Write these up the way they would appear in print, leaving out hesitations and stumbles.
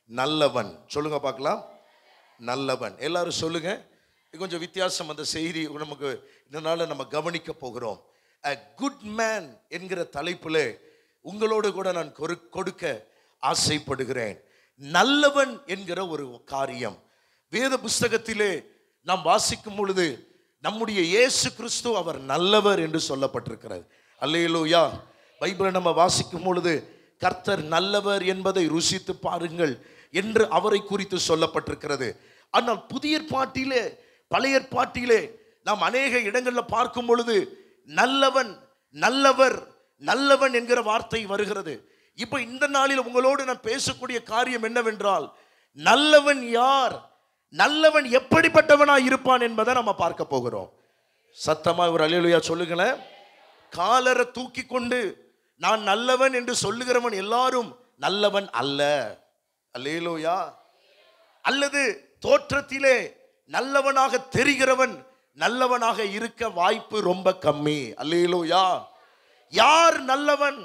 நல்லவன். சொல்லுங்க பார்க்கலாம். நல்லவன். எல்லாரும் சொல்லுங்க. கொஞ்சம் வித்தியாசம் அந்த செய்தி நமக்கு இதனால நம்ம கவனிக்க போகிறோம். A good man என்கிற தலைப்பில் உங்களோடு கூட நான் கொடுக்க ஆசைப்படுகிறேன். நல்லவன் என்கிற ஒரு காரியம் வேத புஸ்தகத்திலே நாம் வாசிக்கும் பொழுது நம்முடைய இயேசு கிறிஸ்து அவர் நல்லவர் என்று சொல்லப்பட்டிருக்கிறது. அல்லேலூயா. பைபிளை நம்ம வாசிக்கும் பொழுது கர்த்தர் நல்லவர் என்பதை ருசித்து பாருங்கள் என்று அவரை குறித்து சொல்லப்பட்டிருக்கிறது. ஆனால் புதிய ஏற்பாட்டிலே பழைய ஏற்பாட்டிலே நாம் அநேக இடங்களில் பார்க்கும் பொழுது நல்லவன் நல்லவர் நல்லவன் என்கிற வார்த்தை வருகிறது. இப்போ இந்த நாளில் உங்களோடு நான் பேசக்கூடிய காரியம் என்னவென்றால், நல்லவன் யார், நல்லவன் எப்படிப்பட்டவனாய் இருப்பான் என்பதை நம்ம பார்க்க போகிறோம். சத்தமா ஒரு அல்லேலூயா சொல்லுங்களேன். காலரை தூக்கி கொண்டு நான் நல்லவன் என்று சொல்லுகிறவன் எல்லாரும் நல்லவன் அல்ல. அல்லேலூயா. அல்லது தோற்றத்திலே நல்லவனாக தெரிகிறவன் நல்லவனாக இருக்க வாய்ப்பு ரொம்ப கம்மி. அல்லேலூயா. யார் நல்லவன்?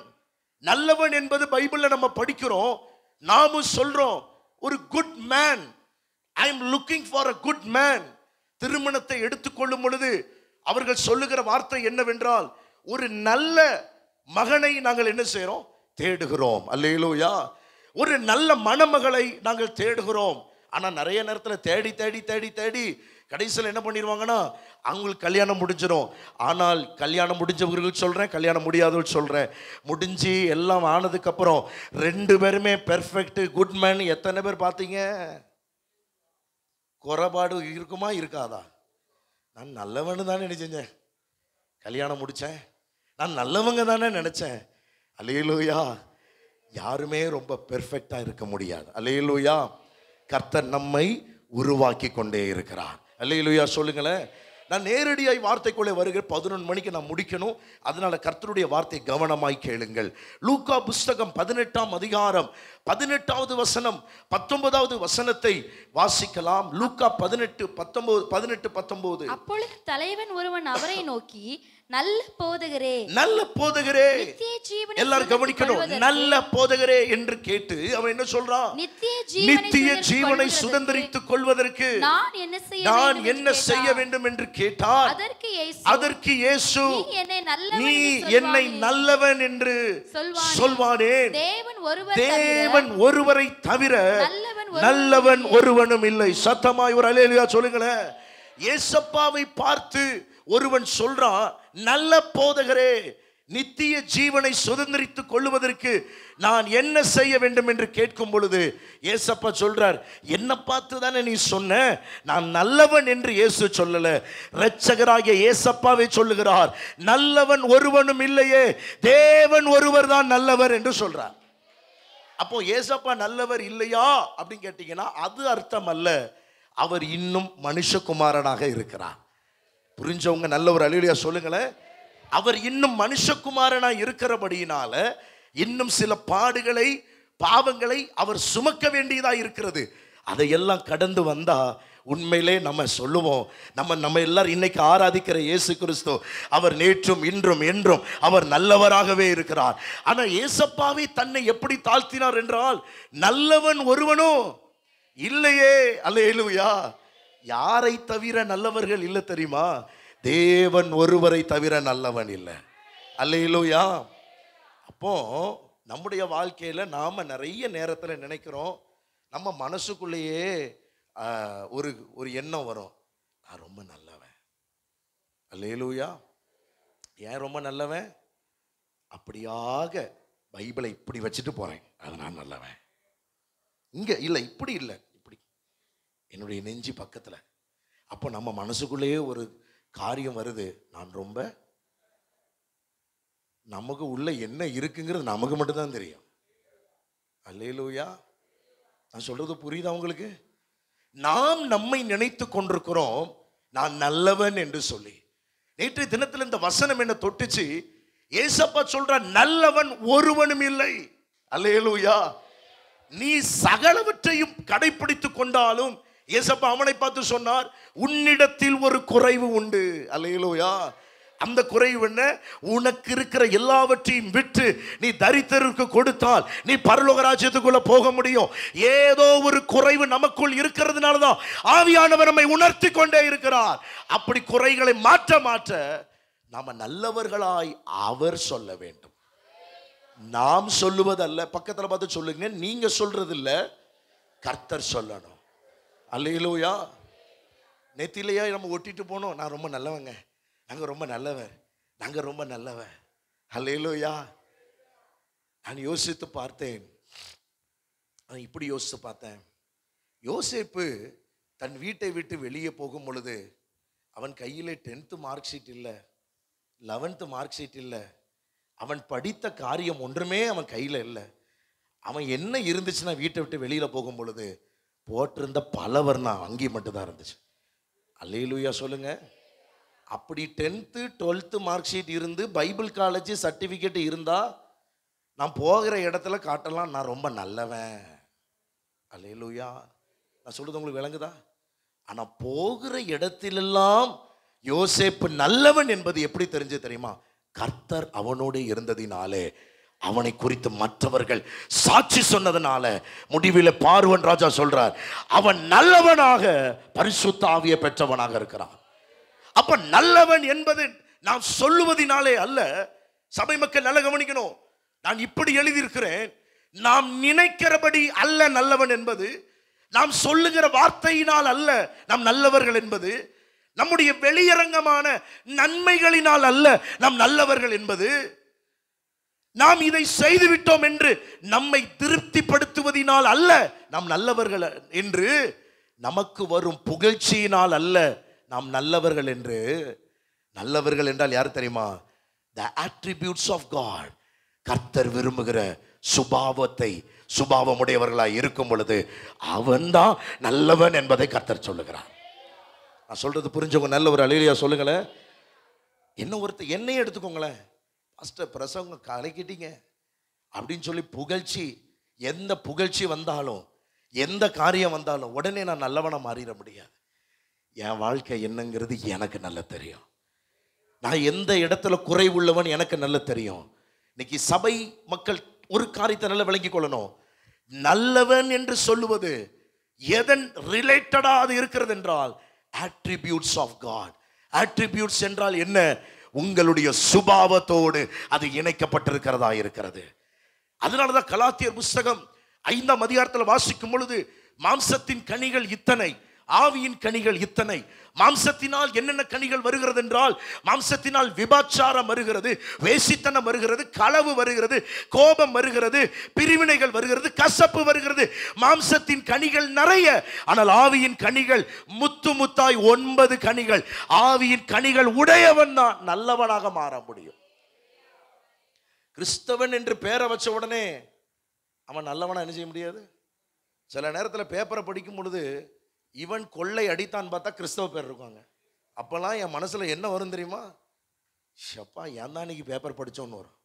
நல்லவன் என்பது பைபிள்ல நம்ம படிக்கிறோம், நாமும் சொல்றோம். ஒரு good man, I am looking for a good man. திருமணத்தை எடுத்துக்கொள்ளும் பொழுது அவர்கள் சொல்லுகிற வார்த்தை என்னவென்றால், ஒரு நல்ல மகனை நாங்கள் என்ன செய்யறோம்? தேடுகிறோம். அல்லேலூயா. ஒரு நல்ல மணமகளை நாங்கள் தேடுகிறோம். ஆனா நிறைய நேரத்தில் தேடி தேடி தேடி தேடி கடைசியில் என்ன பண்ணிடுவாங்கன்னா அவங்களுக்கு கல்யாணம் முடிஞ்சிடும். ஆனால் கல்யாணம் முடிஞ்சவர்கள் சொல்றேன், கல்யாணம் முடியாதவர்கள் சொல்றேன், முடிஞ்சு எல்லாம் ஆனதுக்கு அப்புறம் ரெண்டு பேருமே பெர்ஃபெக்ட் குட் மேன் எத்தனை பேர் பார்த்தீங்க? குறைபாடு இருக்குமா இருக்காதா? நான் நல்லவன்னு தானே நினைச்சேன், கல்யாணம் முடிச்சேன், நான் நல்லவங்க தானே நினைச்சேன். அல்லேலூயா. யாருமே ரொம்ப பெர்ஃபெக்டா இருக்க முடியாது. அல்லேலூயா. கர்த்தர் நம்மை உருவாக்கி கொண்டே இருக்கிறார். அல்லேலூயா சொல்லுங்களேன். நான் நேரடியாய் வார்த்தைக்குள்ளே வருகிற 11 மணிக்கு நான் முடிக்கணும். அதனால கர்த்தருடைய வார்த்தை கவனமாய் கேளுங்கள். லூக்கா புஸ்தகம் 18ஆம் அதிகாரம் 18வது வசனம் 19வது வசனத்தை வாசிக்கலாம். லூக்கா 18:19. அப்பொழுது தலைவன் ஒருவன் அவரை நோக்கி, நல்ல போதகரே, நல்ல போதகரே, நித்திய ஜீவனை எல்லாரும் கவனிக்கணும். நல்ல போதகரே என்று கேட்டு அவன் என்ன சொல்றான்? நித்திய ஜீவனை சுதந்தரித்துக் கொள்வதற்கு நான் என்ன செய்ய வேண்டும் என்று கேட்டார். அதற்கு இயேசு, நீ என்னை நல்லவன் என்று சொல்வானேன், தேவன் ஒருவரை தவிர நல்லவன் ஒருவனும் இல்லை. சத்தமாய் ஒரு அல்லேலூயா சொல்லுங்களேன். இயேசப்பாவை பார்த்து ஒருவன் சொல்றான், நல்ல போதகரே, நித்திய ஜீவனை சுதந்தரித்துக் கொள்வதற்கு நான் என்ன செய்ய வேண்டும் என்று கேட்கும் பொழுது இயேசப்பா சொல்றார், என்ன பார்த்து தானே நீ சொன்ன, நான் நல்லவன் என்று இயேசு சொல்லல, இரட்சகராகிய இயேசப்பாவே சொல்லுகிறார், நல்லவன் ஒருவனும் இல்லையே, தேவன் ஒருவர் தான் நல்லவர் என்று சொல்றார். அப்போ இயேசப்பா நல்லவர் இல்லையா அப்படின்னு கேட்டீங்கன்னா அது அர்த்தம் அல்ல, அவர் இன்னும் மனுஷகுமாரனாக இருக்கிறார். புரிஞ்சவங்க நல்ல ஒரு அல்லேலூயா சொல்லுங்களேன். அவர் இன்னும் மனுஷகுமாரனா இருக்கிறபடியினால இன்னும் சில பாடுகளை பாவங்களை அவர் சுமக்க வேண்டியதா இருக்கிறது. அதையெல்லாம் கடந்து வந்தா உண்மையிலே நம்ம சொல்லுவோம், நம்ம எல்லாரும் இன்னைக்கு ஆராதிக்கிற இயேசு கிறிஸ்து அவர் நேற்றும் இன்றும் என்றும் அவர் நல்லவராகவே இருக்கிறார். ஆனா இயேசப்பாவை தன்னை எப்படி தாழ்த்தினார் என்றால், நல்லவன் ஒருவனும் இல்லையே. அல்லேலூயா. யாரை தவிர நல்லவர்கள் இல்லை தெரியுமா? தேவன் ஒருவரை தவிர நல்லவன் இல்லை. அல்லேலூயா. அப்போ நம்முடைய வாழ்க்கையில நாம நிறைய நேரத்தில் நினைக்கிறோம், நம்ம மனசுக்குள்ளேயே ஒரு எண்ணம் வரும், நான் ரொம்ப நல்லவன். அல்லேலூயா. ஏன் ரொம்ப நல்லவன்? அப்படியாக பைபிளை இப்படி வச்சுட்டு போறேன், அது நான் நல்லவன். இங்க இல்லை, இப்படி இல்லை, இப்படி என்னுடைய நெஞ்சு பக்கத்துல. அப்போ நம்ம மனசுக்குள்ளேயே ஒரு காரியம் வருது, நான் ரொம்ப, நமக்கு உள்ள என்ன இருக்குங்கிறது நமக்கு மட்டும்தான் தெரியும். அல்லேலூயா. நான் சொல்றது புரியுதா உங்களுக்கு? நாம் நம்மை நினைத்து கொண்டிருக்கிறோம் நான் நல்லவன் என்று சொல்லி. நேற்றைய தினத்தில் இந்த வசனம் என்ன தொட்டுச்சு, ஏசப்பா சொல்ற நல்லவன் ஒருவனும் இல்லை. அல்லேலூயா. நீ சகலவற்றையும் கடைபிடித்துக் கொண்டாலும் ஏசப்பா அவனை பார்த்து சொன்னார், உன்னிடத்தில் ஒரு குறைவு உண்டு. அல்லேலூயா. அந்த குறைவு என்ன? உனக்கு இருக்கிற எல்லாவற்றையும் விட்டு நீ தரித்திரருக்கு கொடுத்தால் நீ பரலோக ராஜ்யத்துக்குள்ள போக முடியும். ஏதோ ஒரு குறைவு நமக்குள் இருக்கிறதுனால தான் ஆவியானவர் நம்மை உணர்த்தி கொண்டே இருக்கிறார். அப்படி குறைகளை மாற்ற மாற்ற நாம நல்லவர்களாய் அவர் சொல்ல வேண்டும். நாம் சொல்லுவதல்ல. பக்கத்துல பார்த்து சொல்லுங்க, நீங்க சொல்றது இல்ல, கர்த்தர் சொல்லணும். அல்லேலூயா. நெத்திலையா நம்ம ஒட்டிட்டு போனோம், நான் ரொம்ப நல்லவங்க, நாங்க ரொம்ப நல்லவர், நாங்க ரொம்ப நல்லவர். அல்லேலூயா. நான் யோசித்து பார்த்தேன், இப்படி யோசித்து பார்த்தேன். யோசேப்பு தன் வீட்டை விட்டு வெளியே போகும் பொழுது அவன் கையிலே 10th மார்க் ஷீட் இல்லை, 11th மார்க் ஷீட் இல்லை, அவன் படித்த காரியம் ஒன்றுமே அவன் கையில் இல்லை. அவன் என்ன இருந்துச்சுன்னா வீட்டை விட்டு வெளியில போகும் பொழுது போட்டிருந்த பலவர்ணா அங்கி மட்டும்தான் இருந்துச்சு. அல்லேலூயா சொல்லுங்க. அப்படி 10th 12th மார்க் ஷீட் இருந்து பைபிள் காலேஜ் சர்டிஃபிகேட் இருந்தா நான் போகிற இடத்துல காட்டலாம் நான் ரொம்ப நல்லவன். அல்லேலூயா. நான் சொல்றது உங்களுக்கு விளங்குதா? ஆனா போகிற இடத்திலெல்லாம் யோசேப்பு நல்லவன் என்பது எப்படி தெரிஞ்சு தெரியுமா? கர்த்தர் அவனோடு இருந்ததினாலே, அவனை குறித்து மற்றவர்கள் சாட்சி சொன்னதனால. முடிவில் பார்வன் ராஜா சொல்றார், அவன் நல்லவனாக பரிசுத்த ஆவியை பெற்றவனாக இருக்கிறான். அப்ப நல்லவன் என்பது நாம் சொல்லுவதினாலே அல்ல. சபை மக்கள் நல்ல கவனிக்கணும். நான் இப்படி எழுதியிருக்கிறேன், நாம் நினைக்கிறபடி அல்ல நல்லவன் என்பது, நாம் சொல்லுகிற வார்த்தையினால் அல்ல நாம் நல்லவர்கள் என்பது, நம்முடைய வெளியரங்கமான நன்மைகளினால் அல்ல நாம் நல்லவர்கள் என்பது, நாம் இதை செய்துவிட்டோம் என்று நம்மை திருப்திப்படுத்துவதினால் அல்ல நாம் நல்லவர்கள் என்று, நமக்கு வரும் புகழ்ச்சியினால் அல்ல நாம் நல்லவர்கள் என்று. நல்லவர்கள் என்றால் யார் தெரியுமா? the attributes of God. கர்த்தர் விரும்புகிற சுபாவத்தை, சுபாவமுடையவர்களாய் இருக்கும் பொழுது அவன்தான் நல்லவன் என்பதை கர்த்தர் சொல்லுகிறார். நான் சொல்றது புரிஞ்சவங்க நல்ல ஒரு அல்லேலூயா சொல்லுங்களேன். என்ன ஒருத்தர் என்னையே எடுத்துக்கோங்களேன், பாஸ்டர் பிரசங்கம் கலக்கிட்டீங்க அப்படின்னு சொல்லி புகழ்ச்சி, எந்த புகழ்ச்சி வந்தாலும் எந்த காரியம் வந்தாலும் உடனே நான் நல்லவனா மாறிட முடியாது. என் வாழ்க்கை என்னங்கிறது எனக்கு நல்லா தெரியும். நான் எந்த இடத்துல குறை உள்ளவன் எனக்கு நல்லா தெரியும். இன்னைக்கு சபை மக்கள் ஒரு காரியத்தை நல்லா விளங்கிக் கொள்ளணும். நல்லவன் என்று சொல்லுவது எதன் ரிலேட்டடா அது இருக்கிறது என்றால் attributes of God. attributes என்றால் என்ன? உங்களுடைய சுபாவத்தோடு அது இணைக்கப்பட்டிருக்கிறதா இருக்கிறது. அதனாலதான் கலாத்தியர் புஸ்தகம் 5ஆம் அதிகாரத்தில் வாசிக்கும் பொழுது மாம்சத்தின் கனிகள் இத்தனை, ஆவியின் கனிகள் இத்தனை. மாம்சத்தினால் என்னென்ன கனிகள் வருகிறது என்றால், மாம்சத்தினால் விபச்சாரம் வருகிறது, வேசித்தனம் வருகிறது, களவு வருகிறது, கோபம் வருகிறது, பிரிவினைகள் வருகிறது, கசப்பு வருகிறது. மாம்சத்தின் கனிகள் நிறைய. ஆனால் ஆவியின் கனிகள் முத்து முத்தாய் 9 கனிகள். ஆவியின் கனிகள் உடையவன் தான் நல்லவனாக மாற முடியும். கிறிஸ்தவன் என்று பேரை வச்ச உடனே அவன் நல்லவனா என்ன செய்ய முடியாது. சில நேரத்தில் பேப்பரை படிக்கும் பொழுது இவன் கொள்ளை அடித்தான் பார்த்தா கிறிஸ்தவ பேர் இருக்காங்க. அப்பெல்லாம் என் மனசுல என்ன வரும் தெரியுமா? ஷப்பா ஏன் தான் இன்னைக்கு பேப்பர் படிச்சோன்னு வரும்.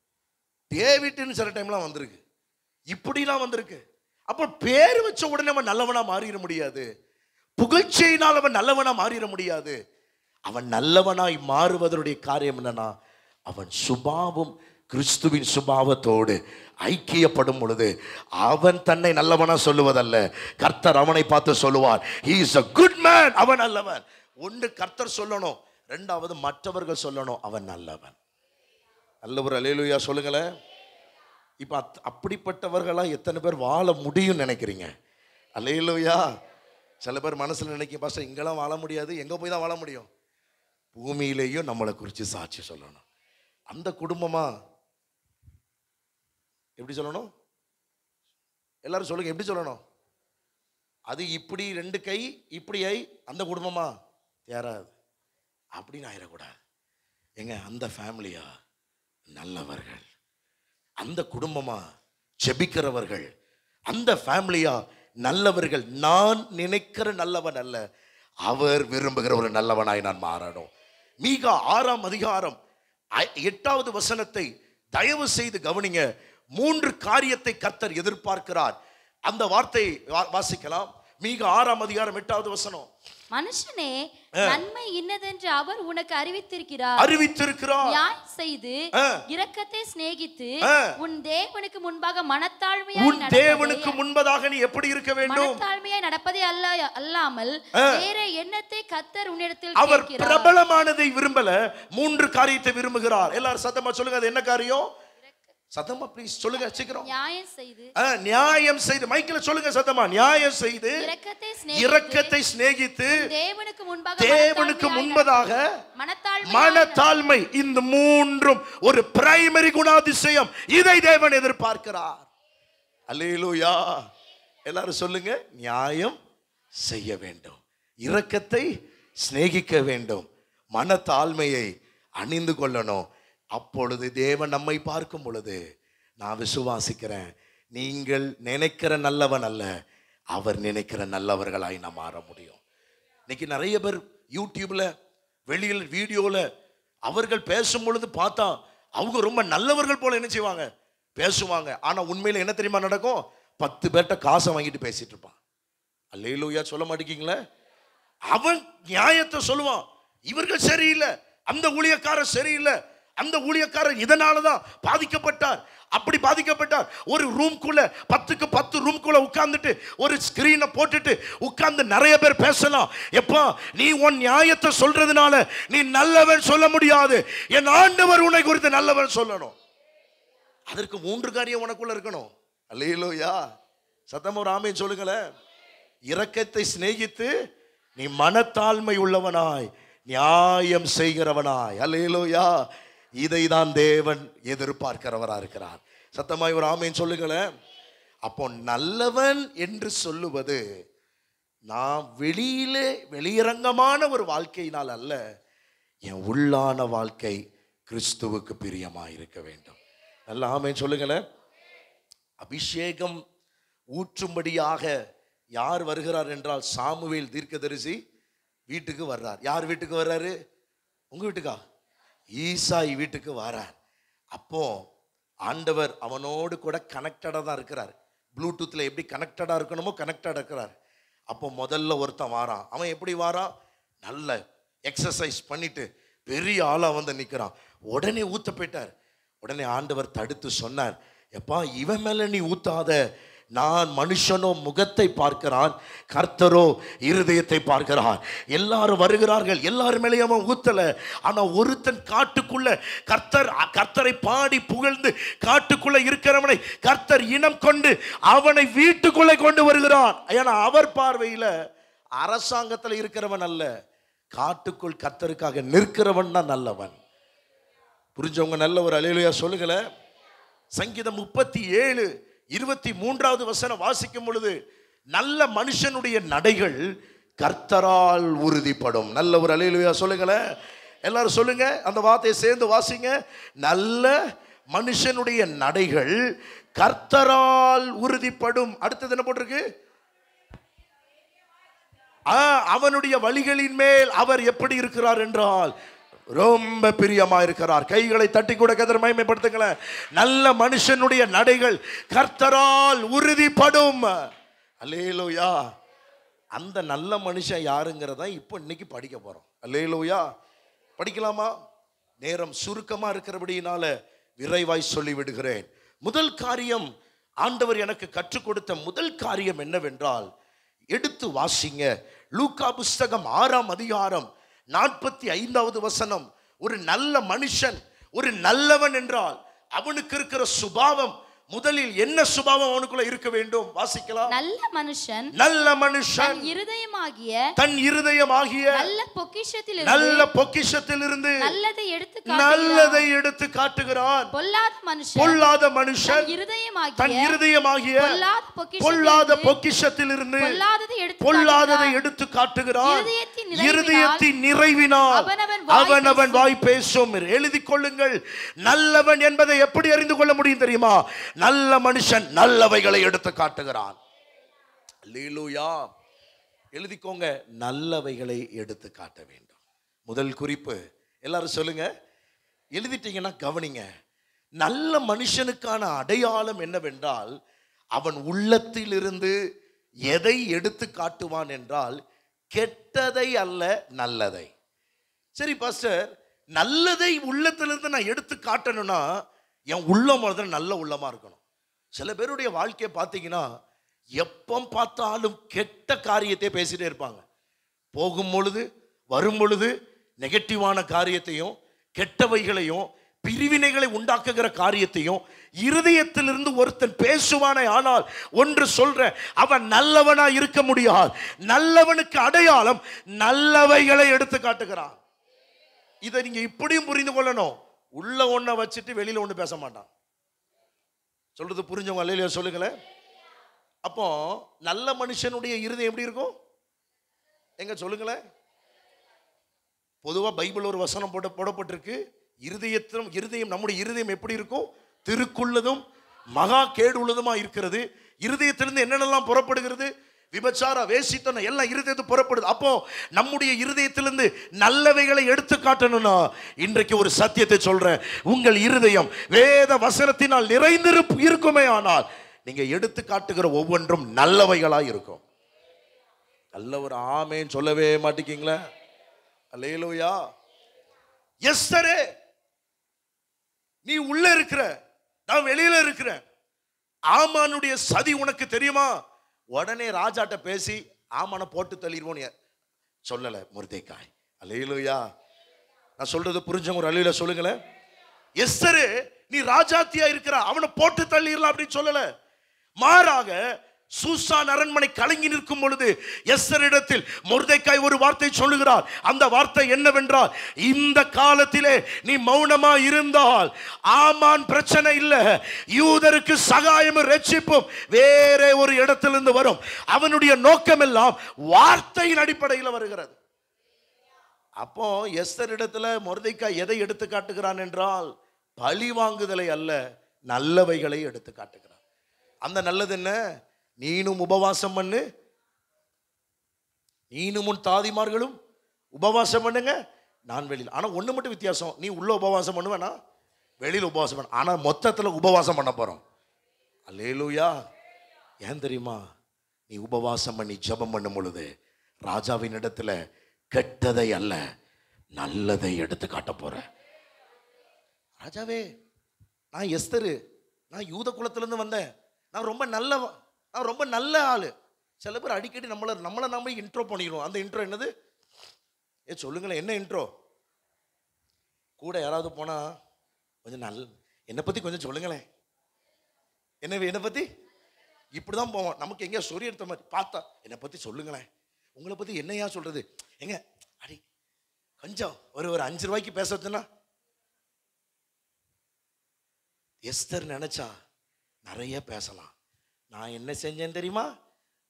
டேவிட்னு சில டைம்லாம் வந்திருக்கு, இப்படிலாம் வந்திருக்கு. அப்போ பேர் வச்ச உடனே அவன் நல்லவனா மாறிட முடியாது. புகழ்ச்சியினால் அவன் நல்லவனா மாறிட முடியாது. அவன் நல்லவனாய் மாறுவதனுடைய காரியம் என்னன்னா, அவன் சுபாவம் கிறிஸ்துவின் சுபாவத்தோடு ஐக்கியப்படும் பொழுது அவன் தன்னை நல்லவனா சொல்லுவதல்ல, கர்த்தர் அவனை பார்த்து சொல்லுவார், he is a good man, அவன் நல்லவன். ஒன்று கர்த்தர் சொல்லணும், ரெண்டாவது மற்றவர்கள் சொல்லணும் அவன் நல்லவன். நல்ல ஒரு அல்லேலூயா சொல்லுங்களேன். இப்ப அப்படிப்பட்டவர்களா எத்தனை பேர் வாழ முடியும் நினைக்கிறீங்க? அல்லேலூயா. சில பேர் மனசுல நினைக்க, பாஸ்டர் இங்கெல்லாம் வாழ முடியாது, எங்க போய் தான் வாழ முடியும்? பூமியிலேயும் நம்மளை குறித்து சாட்சி சொல்லணும். அந்த குடும்பமா எப்படி சொல்லணும்? எல்லாரும் சொல்லுங்க, எப்படி சொல்லணும்? அது இப்படி 2 கை இப்படி ஐ, அந்த குடும்பமா தேராது அப்படின்னு ஆயிடக்கூடாது. எங்க அந்த ஃபேமிலியா நல்லவர்கள், அந்த குடும்பமா ஜெபிக்கிறவர்கள், அந்த ஃபேமிலியா நல்லவர்கள். நான் நினைக்கிற நல்லவன் அல்ல, அவர் விரும்புகிற ஒரு நல்லவனாய் நான் மாறணும். மீகா 6ஆம் அதிகாரம் 8வது வசனத்தை தயவு செய்து கவனிங்க. 3 காரியத்தை கர்த்தர் எதிர்பார்க்கிறார். அந்த வார்த்தை வாசிக்கலாம். மீகா 6ஆம் அதிகாரம் 8வது வசனம். மனுஷனே, நன்மை இன்னதென்று அவர் உனக்கு அறிவித்திருக்கிறார். நியாயம் செய்து இரக்கத்தை சிநேகித்து உன் தேவனுக்கு முன்பதாக நீ எப்படி இருக்க வேண்டும்? மனத்தாழ்மையாய் நடப்பதே அல்லாமல் வேற எண்ணத்தை கர்த்தர் உன்னிடத்தில் அவர் பிரபலமானதை விரும்பல, 3 காரியத்தை விரும்புகிறார். எல்லாரும் சத்தமா சொல்லுங்க, அது என்ன காரியம்? சத்தமா ப்ளீஸ் சொல்லுங்க சீக்கிரம். நியாயம் செய்து மைக்கில் சொல்லுங்க சத்தமா. நியாயம் செய்து இரக்கத்தை சிநேகித்து தேவனுக்கு முன்பதாக மனத்தாழ்மை. இந்த 3ம் ஒரு பிரைமரி குணாதிசயம். இதை தேவன் எதிர்பார்க்கிறார். அல்லேலூயா. எல்லாரும் சொல்லுங்க, நியாயம் செய்ய வேண்டும், இரக்கத்தை சிநேகிக்க வேண்டும், மனத்தாழ்மையை அணிந்து கொள்ளணும். அப்பொழுது தேவன் நம்மை பார்க்கும் பொழுது நான் விசுவாசிக்கிறேன், நீங்கள் நினைக்கிற நல்லவன் அல்ல, அவர் நினைக்கிற நல்லவர்களாய் நாம் மாற முடியும். இன்னைக்கு நிறைய பேர் யூடியூப்ல வெளியில் வீடியோல அவர்கள் பேசும் பொழுது பார்த்தா அவங்க ரொம்ப நல்லவர்கள் போல என்ன செய்வாங்க, பேசுவாங்க. ஆனா உண்மையில என்ன தெரியுமா நடக்கும்? 10 பேர்ட்ட காசை வாங்கிட்டு பேசிட்டு இருப்பான். அல்லேலூயா சொல்ல மாட்டேங்கீங்களே. அவன் நியாயத்தை சொல்லுவான், இவர்கள் சரியில்லை, அந்த ஊழியக்காரர் சரியில்லை, அந்த ஊழியக்காரர் இதனாலதான் பாதிக்கப்பட்டார், அப்படி பாதிக்கப்பட்டார். ஒரு ரூம்குள்ள 10க்கு 10 ரூம்குள்ள உட்கார்ந்துட்டு ஒரு ஸ்கிரீனை போட்டுட்டு உட்கார்ந்து நிறைய பேர் பேசலாம். எப்பா, நீ உன் நியாயத்தை சொல்றதுனால நீ நல்லவன் சொல்ல முடியாது. என் ஆண்டவர் உன்னை குறித்து நல்லவன் சொல்லணும். அதற்கு 3 காரியம் உனக்குள்ள இருக்கணும். அல்லேலூயா. சத்தமா ஒரு ஆமென் சொல்லுங்களேன். இரக்கத்தை சிநேகித்து நீ மனத்தாழ்மை உள்ளவனாய் நியாயம் செய்கிறவனாய். அல்லேலூயா. இதைதான் தேவன் எதிர்பார்க்கிறவரா இருக்கிறார். சத்தமாய் ஒரு ஆமென் சொல்லுங்களேன். அப்போ நல்லவன் என்று சொல்லுவது நான் வெளியரங்கமான ஒரு வாழ்க்கையினால் அல்ல, என் உள்ளான வாழ்க்கை கிறிஸ்துவுக்கு பிரியமாய் இருக்க வேண்டும். நல்ல ஆமென் சொல்லுங்களேன். அபிஷேகம் ஊற்றும்படியாக யார் வருகிறார் என்றால் சாமுவேல் தீர்க்கதரிசி வீட்டுக்கு வர்றார். யார் வீட்டுக்கு வர்றாரு? உங்க வீட்டுக்கா? ஈசாய் வீட்டுக்கு வரார். அப்போ ஆண்டவர் அவனோடு கூட கனெக்டடா தான் இருக்கிறார். ப்ளூடூத்ல எப்படி கனெக்டடா இருக்கணுமோ கனெக்டடா இருக்கிறார். அப்போ முதல்ல ஒருத்தன் வாரான். அவன் எப்படி வாரான்? நல்ல எக்ஸசைஸ் பண்ணிட்டு பெரிய ஆளா வந்து நிற்கிறான். உடனே ஊத்த போயிட்டார். உடனே ஆண்டவர் தடுத்து சொன்னார், எப்பா இவன் மேல நீ ஊத்தாத, நான் மனுஷனோ முகத்தை பார்க்கிறான், கர்த்தரோ இருதயத்தை பார்க்கிறான். எல்லாரும் வருகிறார்கள், எல்லாரும் மேலேயும் அவன் ஊத்தல. ஆனா ஒருத்தன் காட்டுக்குள்ள கர்த்தரை பாடி புகழ்ந்து காட்டுக்குள்ள இருக்கிறவனை கர்த்தர் இனம் கொண்டு அவனை வீட்டுக்குள்ளே கொண்டு வருகிறான். ஏன்னா அவர் பார்வையில அரசாங்கத்தில் இருக்கிறவன் அல்ல, காட்டுக்குள் கர்த்தருக்காக நிற்கிறவன் தான் நல்லவன். புரிஞ்சவங்க நல்ல ஒரு அல்லேலூயா சொல்லுங்கள. சங்கீதம் 37:23 வசனம் வாசிக்கும் பொழுது, நல்ல மனுஷனுடைய நடைகள் கர்த்தரால் உறுதிப்படும். நல்ல ஒரு அல்லேலூயா சொல்லுங்கள. எல்லாரும் சொல்லுங்க, அந்த வார்த்தையை சேர்ந்து வாசிங்க. நல்ல மனுஷனுடைய நடைகள் கர்த்தரால் உறுதிப்படும். அடுத்தது என்ன போட்டிருக்கு? அவனுடைய வழிகளின் மேல் அவர் எப்படி இருக்கிறார் என்றால் ரொம்ப பிரியமா இருக்கிறார். கைகளை தட்டி கூட கர்த்தரை மகிமைப்படுத்துங்களேன். நல்ல மனுஷனுடைய நடைகள் கர்த்தரால் உறுதிப்படும். அல்லேலூயா. அந்த நல்ல மனுஷன் யாருங்கிறத இப்போ இன்னைக்கு படிக்க போறோம். அல்லேலூயா. படிக்கலாமா? நேரம் சுருக்கமா இருக்கிறபடியினால விரைவாய் சொல்லி விடுகிறேன். முதல் காரியம், ஆண்டவர் எனக்கு கற்றுக் கொடுத்த முதல் காரியம் என்னவென்றால், எடுத்து வாசிங்க. லூக்கா புஸ்தகம் 6ஆம் அதிகாரம் 45வது வசனம். ஒரு நல்ல மனுஷன், ஒரு நல்லவன் என்றால் அவனுக்கு இருக்கிற சுபாவம், முதலில் என்ன சுபாவம் அவனுக்குள்ள இருக்க வேண்டும்? வாசிக்கலாம். நல்ல மனுஷன் தன் இருதயமாகிய நல்ல பொக்கிஷத்திலிருந்து நல்லதை எடுத்து காட்டுகிறான். பொல்லாத மனுஷன் தன் இருதயமாகிய பொல்லாத பொக்கிஷத்திலிருந்து பொல்லாததை எடுத்து காட்டுகிறான். இருதயத்தின் நிறைவினால் அவனவன் வாய் பேசும். எழுதி கொள்ளுங்கள். நல்லவன் என்பதை எப்படி அறிந்து கொள்ள முடியும் தெரியுமா? நல்ல மனுஷன் நல்லவைகளை எடுத்து காட்டுகிறான். அல்லேலூயா. எழுதிக்கோங்க, நல்லவைகளை எடுத்து காட்ட வேண்டும். முதல் குறிப்பு. எல்லாரும் சொல்லுங்க, எழுதிட்டீங்கன்னா கவனிங்க. நல்ல மனுஷனுக்கான அடையாளம் என்னவென்றால், அவன் உள்ளத்திலிருந்து எதை எடுத்து காட்டுவான் என்றால் கெட்டதை அல்ல, நல்லதை. சரி பாஸ்டர், நல்லதை உள்ளத்திலிருந்து நான் எடுத்து காட்டணும்னா என் உள்ளம் முதல்ல நல்ல உள்ளமா இருக்கணும். சில பேருடைய வாழ்க்கையை பார்த்தீங்கன்னா எப்போ பார்த்தாலும் கெட்ட காரியத்தை பேசிட்டே இருப்பாங்க. போகும் பொழுது வரும் பொழுது நெகட்டிவான காரியத்தையும் கெட்டவைகளையும் பிரிவினைகளை உண்டாக்குகிற காரியத்தையும் இருதயத்திலிருந்து ஒருத்தன் பேசுவானே. ஆனால் ஒன்று சொல்ற, அவன் நல்லவனா இருக்க முடியாது. நல்லவனுக்கு அடையாளம் நல்லவைகளை எடுத்து காட்டுகிறான். இதை நீங்க இப்படியும் புரிந்து கொள்ளணும். உள்ள ஒன்ன வச்சுட்டு வெளியில ஒண்ணு பேச மாட்டான். சொல்றது புரிஞ்சவங்க அல்லேலூயா சொல்லுங்களேன். அப்போ நல்ல மனுஷனுடைய இருதயம் எப்படி இருக்கும் எங்க சொல்லுங்களேன். பொதுவா பைபிள் ஒரு வசனம் போடப்பட்டிருக்கு. இருதயம் நம்முடைய இருதயம் எப்படி இருக்கும்? திருக்குள்ளதும் மகா கேடு உள்ளதுமா இருக்கிறது. இருதயத்திலிருந்து என்னென்னலாம் புறப்படுகிறது? விபச்சார, வேசித்தனம் எல்லாம் இருதயத்து புறப்படுது. அப்போ நம்முடைய இருதயத்திலிருந்து நல்லவைகளை எடுத்து காட்டணும்னா இன்றைக்கு ஒரு சத்தியத்தை சொல்றேன். உங்கள் இருதயம் வேத வசனத்தினால் இருக்குமே ஆனால் நீங்க எடுத்து காட்டுகிற ஒவ்வொன்றும் நல்லவைகளா இருக்கும். நல்ல ஒரு ஆமேன் சொல்லவே மாட்டீங்களா? அல்லேலூயா. எஸ்தரே, நீ உள்ள இருக்கிற, நான் வெளியில இருக்கிறேன். ஆமானுடைய சதி உனக்கு தெரியுமா? உடனே ராஜாட்ட பேசி ஆமான போட்டு தள்ளிடுவோம் சொல்லல மொர்தெக்காய். அல்லேலூயா. நான் சொல்றது புரிஞ்சவங்க ஒரு அல்லேலூயா சொல்லுங்களேன். எஸ்தரே, நீ ராஜாத்தியா இருக்கிற, அவனை போட்டு தள்ளிடலாம் அப்படின்னு சொல்லல. மாறாக சூசான் அரண்மனை கலங்கி நிற்கும் பொழுது எஸ்தரிடத்தில் மொர்தெக்காய் ஒரு வார்த்தை சொல்லுகிறார். அந்த வார்த்தை என்னவென்றால், இந்த காலத்திலே நீ மௌனமா இருந்தால் ஆமான் பிரச்சனை இல்லை, யூதருக்கு சகாயமும் ரட்சிப்பும் வேற ஒரு இடத்திலிருந்து வரும். அவனுடைய நோக்கம் எல்லாம் வார்த்தையின் அடிப்படையில் வருகிறது. அப்போ எஸ்தரிடத்துல மொர்தெக்காய் எதை எடுத்து காட்டுகிறான் என்றால் பழி வாங்குதலை அல்ல, நல்லவைகளை எடுத்து காட்டுகிறான். அந்த நல்லது என்ன? நீனும் உபவாசம் பண்ணு, நீனும் உன் தாதிமார்களும் உபவாசம் பண்ணுங்க, நான் வெளியில். ஆனா ஒண்ணு மட்டும் வித்தியாசம், நீ உள்ள உபவாசம் பண்ணுவேனா வெளியில உபவாசம் பண்ண. ஆனா மொத்தத்துல உபவாசம் பண்ண போறோம். அல்லேலூயா. ஏன் தெரியுமா? நீ உபவாசம் பண்ணி ஜெபம் பண்ணும் பொழுது ராஜாவின் இடத்துல கெட்டதை அல்ல நல்லதை எடுத்து காட்ட போற. ராஜாவே, நான் எஸ்தரு, நான் யூத குலத்திலிருந்து வந்தேன், நான் ரொம்ப நல்ல ஆளு. சில பேர் அடிக்கடி நம்மளை நாம இன்ட்ரோ பண்ணிடுவோம். அந்த இன்ட்ரோ என்னது? சொல்லுங்களேன், என்ன இன்ட்ரோ? கூட யாராவது போனா கொஞ்சம் என்னை பத்தி கொஞ்சம் சொல்லுங்களேன், என்னை பத்தி இப்படிதான் போவோம். நமக்கு எங்க சொறி எடுத்த மாதிரி பார்த்தா என்னை பத்தி சொல்லுங்களேன், உங்களை பத்தி என்னையா சொல்றது, எங்க அடி கொஞ்சம் ஒரு 5 ரூபாய்க்கு பேச வச்சுன்னா. எஸ்தர் நினைச்சா நிறைய பேசலாம். நான் என்ன செஞ்சேன் தெரியுமா?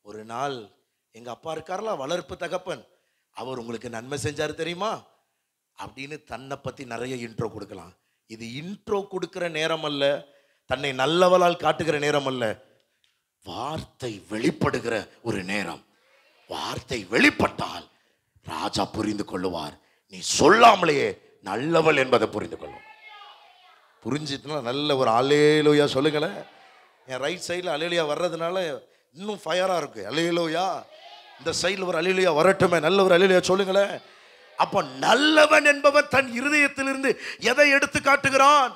ஒரு நாள் எங்க அப்பா இருக்கார்ல, வளர்ப்பு தகப்பன், அவர் உங்களுக்கு நன்மை செஞ்சாரு தெரியுமா அப்படின்னு தன்னை பத்தி நிறைய இன்ட்ரோ கொடுக்கலாம். இது இன்ட்ரோ கொடுக்கிற நேரம் அல்ல, தன்னை நல்லவளால் காட்டுகிற நேரம் அல்ல, வார்த்தை வெளிப்படுகிற ஒரு நேரம். வார்த்தை வெளிப்பட்டால் ராஜா புரிந்து கொள்ளுவார், நீ சொல்லாமலேயே நல்லவள் என்பதை புரிந்து கொள்ளும். புரிஞ்சுட்டுனா நல்ல ஒரு அல்லேலூயா சொல்லுங்களேன். என் ரைட் சைடில் அல்லேலூயா வர்றதுனால இன்னும் ஃபயரா இருக்கு. அல்லேலூயா. இந்த சைடில் ஒரு அல்லேலூயா வரட்டுமே, நல்ல ஒரு அல்லேலூயா சொல்லுங்களேன். அப்போ நல்லவன் என்பவன் தன் இருதயத்திலிருந்து எதை எடுத்து காட்டுகிறான்?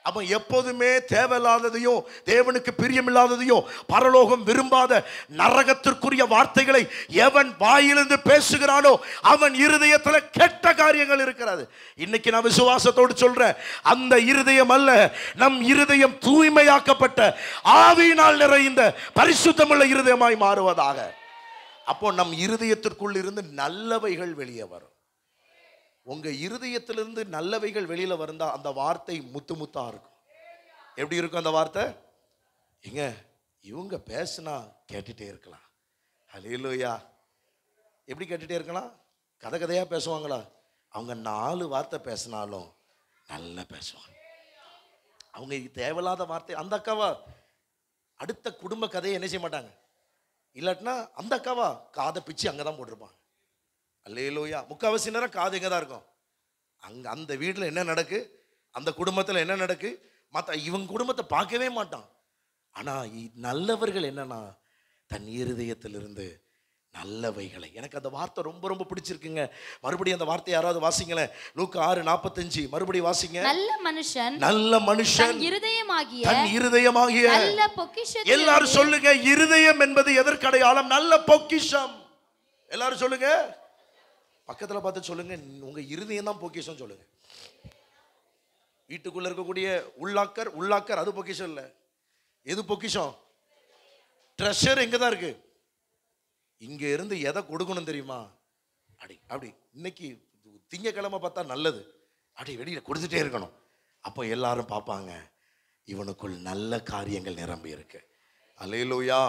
அப்ப எப்போதுமே தேவையில்லாததையும் தேவனுக்கு பிரியமில்லாததையும் பரலோகம் விரும்பாத நரகத்திற்குரிய வார்த்தைகளை எவன் வாயிலிருந்து பேசுகிறானோ அவன் இருதயத்தில் கெட்ட காரியங்கள் இருக்கிறது. இன்னைக்கு நான் விசுவாசத்தோடு சொல்றேன், அந்த இருதயம் அல்ல, நம் இருதயம் தூய்மையாக்கப்பட்ட ஆவியினால் நிறைந்த பரிசுத்தமுள்ள இருதயமாய் மாறுவதாக. அப்போ நம் இருதயத்திற்குள் இருந்து நல்லவைகள் வெளியே வரும். உங்க இருதயத்திலிருந்து நல்லவைகள் வெளியில வந்தா அந்த வார்த்தை முத்து முத்தா இருக்கும். எப்படி இருக்கும் அந்த வார்த்தை? எங்க இவங்க பேசினா கேட்டுட்டே இருக்கலாம். ஹல்லேலூயா. எப்படி கேட்டுட்டே இருக்கலாம்? கதை கதையா பேசுவாங்களா? அவங்க 4 வார்த்தை பேசினாலும் நல்லா பேசுவாங்க. அவங்க தேவையில்லாத வார்த்தை, அந்த அக்காவா அடுத்த குடும்ப கதையை என்ன செய்ய மாட்டாங்க. இல்லாட்டினா அந்த அக்காவா காதை பிச்சு அங்கதான் போட்டிருப்பாங்க. அல்லேலூயா. முக்காவாசி நேரம் காது எங்கே தான் இருக்கும்? அங்கே அந்த வீட்டில் என்ன நடக்கு, அந்த குடும்பத்தில் என்ன நடக்கு, மற்ற இவங்க குடும்பத்தை பார்க்கவே மாட்டான். ஆனால் நல்லவர்கள் என்னன்னா தன் இருதயத்திலிருந்து நல்லவைகளை. எனக்கு அந்த வார்த்தை ரொம்ப ரொம்ப பிடிச்சிருக்குங்க. மறுபடியும் அந்த வார்த்தை யாராவது வாசிங்களேன். லூக்கா 6:45 மறுபடியும் வாசிங்க. நல்ல மனுஷன் தன் இருதயமாகிய நல்ல பொக்கிஷம். எல்லாரும் சொல்லுங்க, இருதயம் என்பது எதற்கு அடையாளம்? நல்ல பொக்கிஷம். எல்லாரும் சொல்லுங்க, பக்கத்துல பார்த்து சொல்லுங்க, உங்க இருதயம் தான் பொக்கிஷம் சொல்லுங்க. வீட்டுக்குள்ள இருக்கக்கூடிய உள்ளாக்கர் அது பொக்கிஷம் இல்ல. எது பொக்கிஷம்? ட்ரெஷர் எங்க தான் இருக்கு. இங்க இருந்து எதை கொடுக்கணும் தெரியுமா? அப்படி இன்னைக்கு திங்கக்கிழமை பார்த்தா நல்லது, அப்படி வெளியில கொடுத்துட்டே இருக்கணும். அப்போ எல்லாரும் பார்ப்பாங்க, இவனுக்குள் நல்ல காரியங்கள் நிரம்பி இருக்கு. அல்லேலூயா.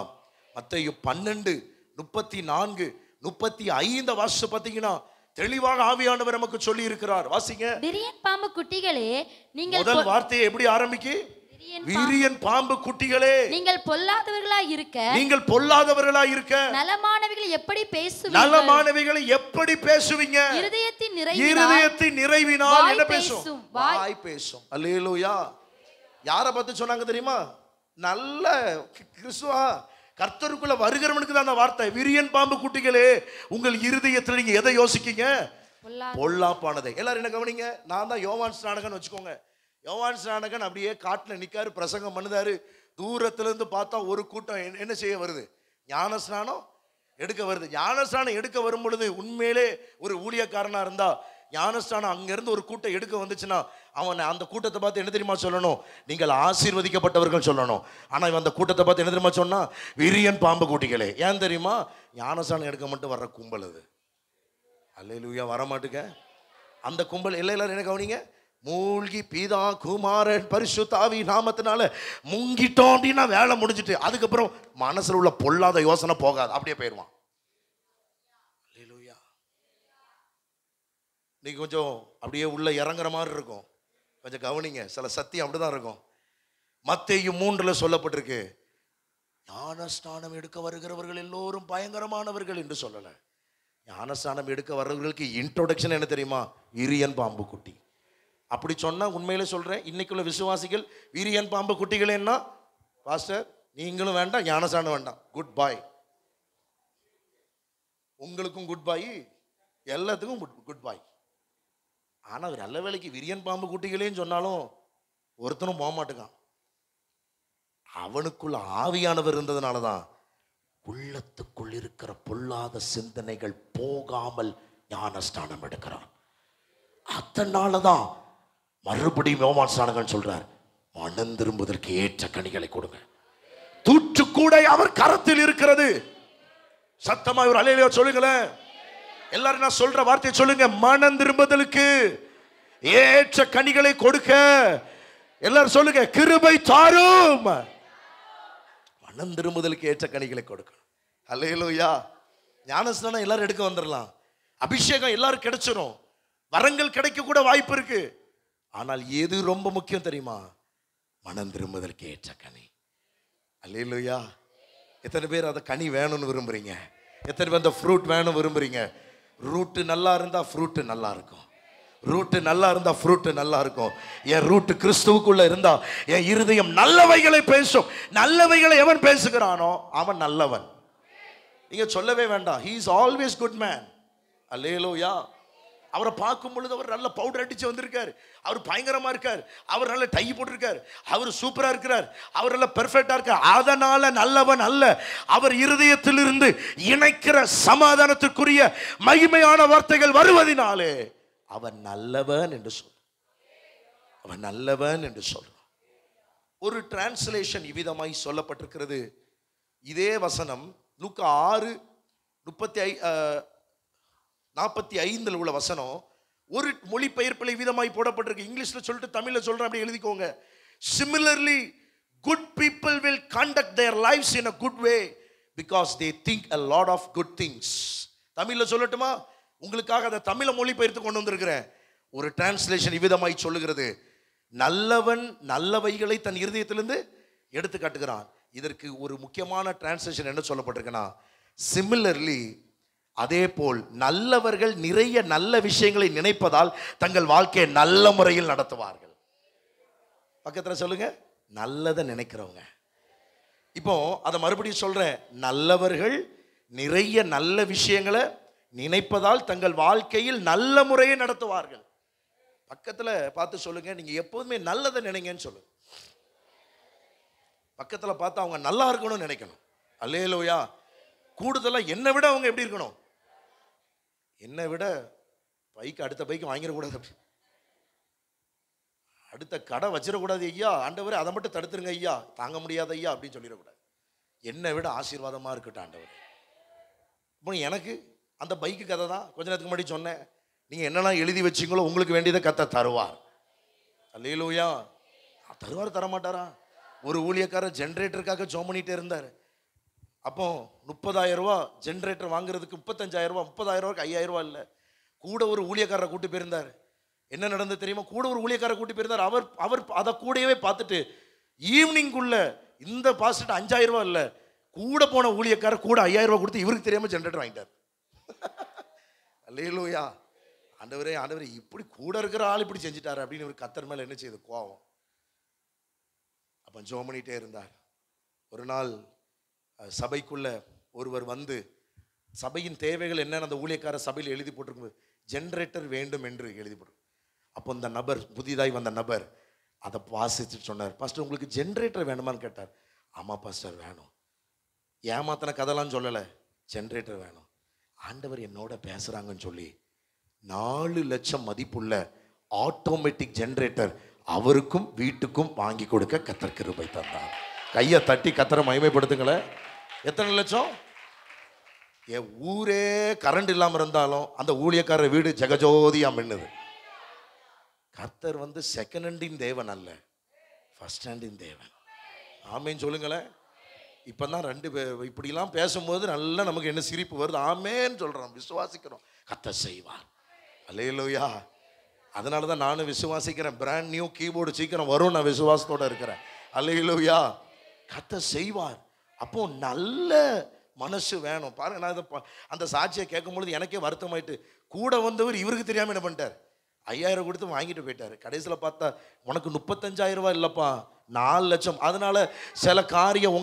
மத்தேயு 12:34-35 வாசிச்சு பார்த்தீங்கன்னா தெளிவாக ஆவியானவர் நமக்கு சொல்லி இருக்கிறார். வாசிங்க. விரியன் பாம்பு குட்டிகளே, நீங்கள் முதல் வார்த்தையை எப்படி ஆரம்பிக்கு? விரியன் பாம்பு குட்டிகளே, நீங்கள் பொல்லாதவர்களாய் இருக்க நலமானவைகளை எப்படி பேசுவீங்க? இருதயத்தின் நிறைவினால் என்ன பேசும்? வாய் பேசும். அல்லேலூயா. யாரை பார்த்து சொன்னாங்க தெரியுமா? நல்ல கிறிஸ்துவா கர்த்தருக்குள்ள வருகிறவனுக்கு தான் அந்த வார்த்தை. விரியன் பாம்பு குட்டிகளே, உங்கள் இருதயத்தில் நீங்க எதை யோசிக்கீங்க? பொல்லாப்பானதை. எல்லாரும் என்ன கவனிங்க. நான் தான் யோவான் ஸ்நானகன் வச்சுக்கோங்க. யோவான் ஸ்நானகன் அப்படியே காட்டுல நிக்காரு, பிரசங்கம் பண்ணுதாரு. தூரத்துல இருந்து பார்த்தா ஒரு கூட்டம் என்ன செய்ய வருது? ஞானஸ்நானம் எடுக்க வருது. ஞானஸ்நானம் எடுக்க வரும் பொழுது உண்மையிலே ஒரு ஊழியக்காரனா இருந்தா, ஞானஸ்நானம் அங்க இருந்து ஒரு கூட்டம் எடுக்க வந்துச்சுன்னா அவன் அந்த கூட்டத்தை பார்த்து என்ன தெரியுமா சொல்லணும்? நீங்கள் ஆசீர்வதிக்கப்பட்டவர்கள் சொல்லணும். ஆனா இவன் அந்த கூட்டத்தை பார்த்து என்ன தெரியுமா சொன்னா? விரியன் பாம்பு குட்டிகளே. ஏன் தெரியுமா? ஞானஸ்நானம் எடுக்க மட்டும் வர்ற கும்பல் அது. அல்லேலூயா. வரமாட்டுக்க அந்த கும்பல். எல்லாரும் என்ன கவனிங்க. மூழ்கி பீதா குமாரன் பரிசுத்த ஆவி நாமத்தினால முங்கிட்டோம் அப்படின்னா வேலை முடிஞ்சிட்டு அதுக்கப்புறம் மனசுல உள்ள பொல்லாத யோசனை போகாது, அப்படியே போயிடுவான். அல்லேலூயா. நீங்க கொஞ்சம் அப்படியே உள்ள இறங்குற மாதிரி இருக்கும், கொஞ்சம் கவனிங்க. சில சத்தியம் அப்படிதான் இருக்கும். மத்தேயு 3 சொல்லப்பட்டிருக்கு, ஞானஸ்நானம் எடுக்க வருகிறவர்கள் எல்லோரும் பயங்கரமானவர்கள் என்று சொல்லல. ஞானஸ்நானம் எடுக்க வர்றவர்களுக்கு இன்ட்ரோடக்ஷன் என்ன தெரியுமா? விரியன் பாம்பு குட்டி. அப்படி சொன்னா உண்மையிலே சொல்றேன், இன்னைக்குள்ள விசுவாசிகள் விரியன் பாம்பு குட்டிகளேன்னா, பாஸ்டர் நீங்களும் வேண்டாம், ஞானஸ்நானம் வேண்டாம், குட் பாய். உங்களுக்கும் குட் பாய், எல்லாத்துக்கும் குட் பாய். ஆனா அவர் நல்ல வேலைக்கு விரியன் பாம்பு குட்டிகளேன்னு சொன்னாலும் ஒருத்தனும் போக மாட்டேங்கான். அவனுக்குள்ள ஆவியானவர் இருந்ததுனாலதான் உள்ளத்துக்குள் இருக்கிற பொல்லாத சிந்தனைகள் போகாமல் ஞானஸ்நானம் எடுக்கிறான். அதனாலதான் மறுபடியும் யோவான் ஸ்நானகன் சொல்றார், மனம் திரும்புவதற்கு ஏற்ற கனிகளை கொடுங்க. தூற்றுக்கூடை அவர் கரத்தில் இருக்கிறது. சத்தமா ஒரு அல்லேலூயா சொல்லுங்களேன். எல்லாரும் நான் சொல்ற வார்த்தையை சொல்லுங்க. மனம் திரும்புதலுக்கு ஏற்ற கனிகளை கொடுக்க. எல்லாரும் சொல்லுங்க, கிருபை தாரும். மனம் திரும்புதலுக்கு ஏற்ற கனிகளை கொடுக்கணும். அல்லேலூயா. ஞானஸ்நானம் எல்லாரும் எடுக்க வந்துடலாம், அபிஷேகம் எல்லாரும் கிடைச்சிரும், வரங்கள் கிடைக்க கூட வாய்ப்பு இருக்கு. ஆனால் எது ரொம்ப முக்கியம் தெரியுமா? மனம் திரும்புதலுக்கு ஏற்ற கனி. அல்லேலூயா. எத்தனை பேர் அந்த கனி வேணும்னு விரும்புறீங்க? எத்தனை பேர் அந்த ஃப்ரூட் வேணும் விரும்புறீங்க? ரூட்டு நல்லா இருந்தா ஃப்ரூட்டு நல்லா இருக்கும். ரூட்டு நல்லா இருந்தா ஃப்ரூட்டு நல்லா இருக்கும். என் ரூட்டு கிறிஸ்துவுக்குள்ள இருந்தா என் இருதயம் நல்லவைகளை பேசும். நல்லவைகளை எவன் பேசுகிறானோ அவன் நல்லவன். நீங்க சொல்லவே வேண்டாம். he is always good man. அல்லேலூயா. அவரை பார்க்கும் பொழுது அவர் நல்ல பவுடர் அடிச்சு வந்திருக்காரு, அவர் பயங்கரமா இருக்கார், அவர் நல்ல டை போட்டிருக்கார், அவர் சூப்பரா இருக்கிறார், அவர் நல்ல பெர்ஃபெக்டா இருக்கார். அதனால நல்லவன் அல்ல, அவர் இருதயத்திலிருந்து இணைக்கிற சமாதானத்துக்குரிய மகிமையான வார்த்தைகள் வருவதினாலே அவன் நல்லவன் என்று சொல்ற. அவன் நல்லவன் என்று சொல்றான். ஒரு டிரான்ஸ்லேஷன் இவ்விதமாய் சொல்லப்பட்டிருக்கிறது. இதே வசனம் லூக்கா 6:45 உள்ள வசனம் ஒரு மொழிபெயர்ப்பில் விதமாய் போடப்பட்டிருக்கு. இங்கிலீஷ்ல சொல்லிட்டு தமிழ்ல சொல்றேன், அப்படி எழுதிக்கோங்க. Similarly, good people will conduct their lives in a good way because they think a lot of good things. தமிழ்ல சொல்லட்டுமா? உங்களுக்காக அதை தமிழ மொழிபெயர்த்து கொண்டு வந்திருக்கிறேன். ஒரு டிரான்ஸ்லேஷன் இவ்விதமாய் சொல்லுகிறது, நல்லவன் நல்லவைகளை தன் இருதயத்திலிருந்து எடுத்து காட்டுகிறான். இதற்கு ஒரு முக்கியமான டிரான்ஸ்லேஷன் என்ன சொல்லப்பட்டிருக்குன்னா, சிமிலர்லி, அதே போல் நல்லவர்கள் நிறைய நல்ல விஷயங்களை நினைப்பதால் தங்கள் வாழ்க்கையை நல்ல முறையில் நடத்துவார்கள். பக்கத்துல சொல்லுங்க, நல்லதை நினைக்கிறவங்க. இப்போ அதை மறுபடியும் சொல்றேன், நல்லவர்கள் நிறைய நல்ல விஷயங்களை நினைப்பதால் தங்கள் வாழ்க்கையில் நல்ல முறையை நடத்துவார்கள். பக்கத்துல பார்த்து சொல்லுங்க, நீங்க எப்போதுமே நல்லதை நினைங்கன்னு சொல்லுங்க. பக்கத்துல பார்த்து அவங்க நல்லா இருக்கணும்னு நினைக்கணும். அல்லேலூயா. கூடுதலா என்னை விட அவங்க எப்படி இருக்கணும், என்னை விட பைக்கு அடுத்த பைக்கு வாங்கிடக்கூடாது, அடுத்த கடை வச்சிடக்கூடாது ஐயா, ஆண்டவரே அதை மட்டும் தடுத்துருங்க ஐயா, தாங்க முடியாத ஐயா அப்படின்னு சொல்லிடக்கூடாது. என்னை விட ஆசீர்வாதமா இருக்கட்டும் ஆண்டவர். இப்போ எனக்கு அந்த பைக்கு கதை தான் கொஞ்ச நேரத்துக்கு முன்னாடி சொன்னேன். நீங்க என்னெல்லாம் எழுதி வச்சிங்களோ உங்களுக்கு வேண்டியதை கர்த்தர் தருவார். அல்லேலூயா. தருவார், தரமாட்டாரா? ஒரு ஊழியக்காரர் ஜென்ரேட்டருக்காக ஜோம் பண்ணிட்டே இருந்தார். அப்போ 30,000 ரூபா ஜென்ரேட்டர் வாங்குறதுக்கு 35,000 ரூபா, 30,000 ரூபாய்க்கு 5,000 ரூபா இல்லை. கூட ஒரு ஊழியக்காரரை கூட்டி போயிருந்தார். என்ன நடந்தது தெரியுமா? கூட ஒரு ஊழியக்காரரை கூட்டி போயிருந்தார். அவர் அதை கூடவே பார்த்துட்டு ஈவினிங்குள்ள இந்த பாஸ்டர் 5,000 ரூபா இல்லை, கூட போன ஊழியக்காரர் கூட 5,000 ரூபா கொடுத்து இவருக்கு தெரியாம ஜென்ரேட்டர் வாங்கிட்டார். அல்லேலூயா. ஆண்டவரே ஆண்டவரே, இப்படி கூட இருக்கிற ஆள் இப்படி செஞ்சுட்டாரு அப்படின்னு ஒரு கர்த்தர் மேல என்ன செய்யுது, கோவம். அப்போ ஜெபம் பண்ணிட்டே இருந்தார். ஒரு நாள் சபைக்குள்ள ஒருவர் வந்து சபையின் தேவைகள் என்னன்னு அந்த ஊழியக்கார சபையில் எழுதி போட்டிருக்கும், ஜென்ரேட்டர் வேண்டும் என்று எழுதி போட்டு. அப்போ இந்த நபர், புதிதாய் வந்த நபர் அதை வாசிச்சுட்டு சொன்னார், பாஸ்டர் உங்களுக்கு ஜென்ரேட்டர் வேணுமான்னு கேட்டார். ஆமா பாஸ்டர் வேணும். ஏமாத்தின கதைலாம் சொல்லலை, ஜென்ரேட்டர் வேணும். ஆண்டவர் என்னோட பேசுறாங்கன்னு சொல்லி 4 லட்சம் மதிப்புள்ள ஆட்டோமேட்டிக் ஜென்ரேட்டர் அவருக்கும் வீட்டுக்கும் வாங்கி கொடுக்க கர்த்தர் கிருபை தந்தார். கையை தட்டி கர்த்தரை மகிமைப்படுத்துங்களேன். எத்தனை லட்சம்? என் ஊரே கரண்ட் இல்லாமல் இருந்தாலும் அந்த ஊழியக்காரர் வீடு ஜெகஜோதியா மின்னுது. கர்த்தர் வந்து செகண்ட் ஹேண்டின் தேவன் அல்ல, ஃபர்ஸ்ட் ஹேண்டின் தேவன். ஆமேன்னு சொல்லுங்களேன். இப்போதான் ரெண்டு இப்படிலாம் பேசும்போது நல்லா நமக்கு என்ன சிரிப்பு வருது. ஆமேன்னு சொல்கிறோம், விசுவாசிக்கிறோம், கர்த்தர் செய்வார். அல்லேலூயா. அதனால தான் நானும் விசுவாசிக்கிறேன். பிராண்ட் நியூ கீபோர்டு சீக்கிரம் வரும், நான் விசுவாசத்தோடு இருக்கிறேன். அல்லேலூயா. கர்த்தர் செய்வார். அப்போ நல்ல மனசு வேணும். பாருங்க, நான் இதை அந்த சாட்சியை கேட்கும் பொழுது எனக்கே வருத்தமாயிட்டு, கூட வந்தவர் இவருக்கு தெரியாமல் என்ன பண்ணிட்டார், 5,000 கொடுத்து வாங்கிட்டு போயிட்டார். கடைசியில் பார்த்தா உனக்கு 35,000 ரூபாய் இல்லைப்பா, 4 லட்சம். அதனால சில காரியம்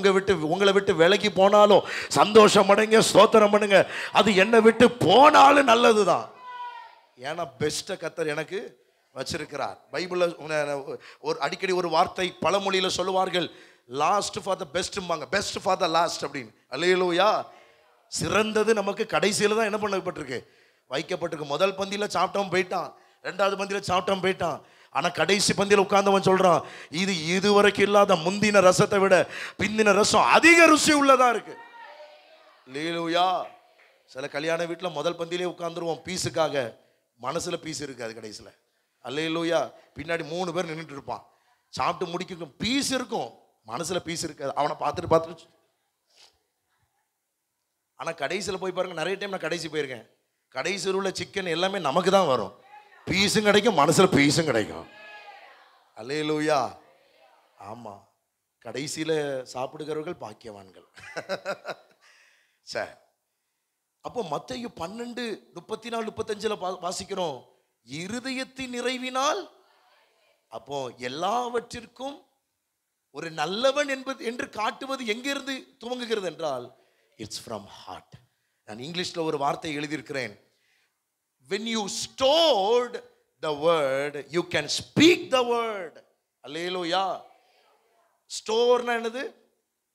உங்களை விட்டு விலகி போனாலும் சந்தோஷம் அடைங்க, ஸ்தோத்திரம் பண்ணுங்க. அது என்னை விட்டு போனாலும் நல்லது தான். ஏன்னா பெஸ்ட்டை கர்த்தர் எனக்கு வச்சிருக்கிறார். பைபிளில் ஒரு அடிக்கடி ஒரு வார்த்தை பழமொழியில் சொல்லுவார்கள், லாஸ்ட் ஃபார் த பெஸ்ட்பாங்க, பெஸ்ட் ஃபார் த லாஸ்ட் அப்படின்னு. அல்லேலூயா. சிறந்தது நமக்கு கடைசியில் தான் என்ன பண்ணப்பட்டிருக்கு, வைக்கப்பட்டிருக்கு. முதல் பந்தியில் சாப்பிட்டவன் போயிட்டான், 2வது பந்தியில் சாப்பிட்டவன் போயிட்டான். ஆனால் கடைசி பந்தியில் உட்கார்ந்தவன் சொல்றான், இது இதுவரைக்கும் இல்லாத முந்தின ரசத்தை விட பிந்தின ரசம் அதிக ருசி உள்ளதா இருக்கு. அல்லேலூயா. சில கல்யாண வீட்டில் முதல் பந்தியிலே உட்கார்ந்துருவோம் பீஸுக்காக, மனசுல பீஸ் இருக்காது கடைசியில். அல்லேலூயா. பின்னாடி 3 பேர் நின்றுட்டு இருப்பான், சாப்பிட்டு முடிக்கும், பீஸ் இருக்கும், மனசுல பீஸ் இருக்காது. அவனை பார்த்துட்டு ஆனா கடைசியில் போய் பாருங்க, நிறைய டைம் நான் கடைசி போயிருக்கேன், கடைசியில் உள்ள சிக்கன் எல்லாமே நமக்கு தான் வரும், பீஸும் கிடைக்கும், மனசுல பீஸும் கிடைக்கும். அல்லேலூயா. ஆமா, கடைசியில சாப்பிடுகிறவர்கள் பாக்கியவான்கள். சரி. அப்போ மத்தேயு 12:34-35 வாசிக்கிறோம், இருதயத்தின் நிறைவினால். அப்போ எல்லாவற்றிற்கும் ஒரு நல்லவன் என்று காட்டுவது எங்கிருந்து துவங்குகிறது என்றால், இட்ஸ் ஃப்ரம் ஹார்ட். நான் இங்கிலீஷ்ல ஒரு வார்த்தை எழுதியிருக்கிறேன், when you stored the word you can speak the word. அல்லேலூயா. ஸ்டோர்னா என்னது?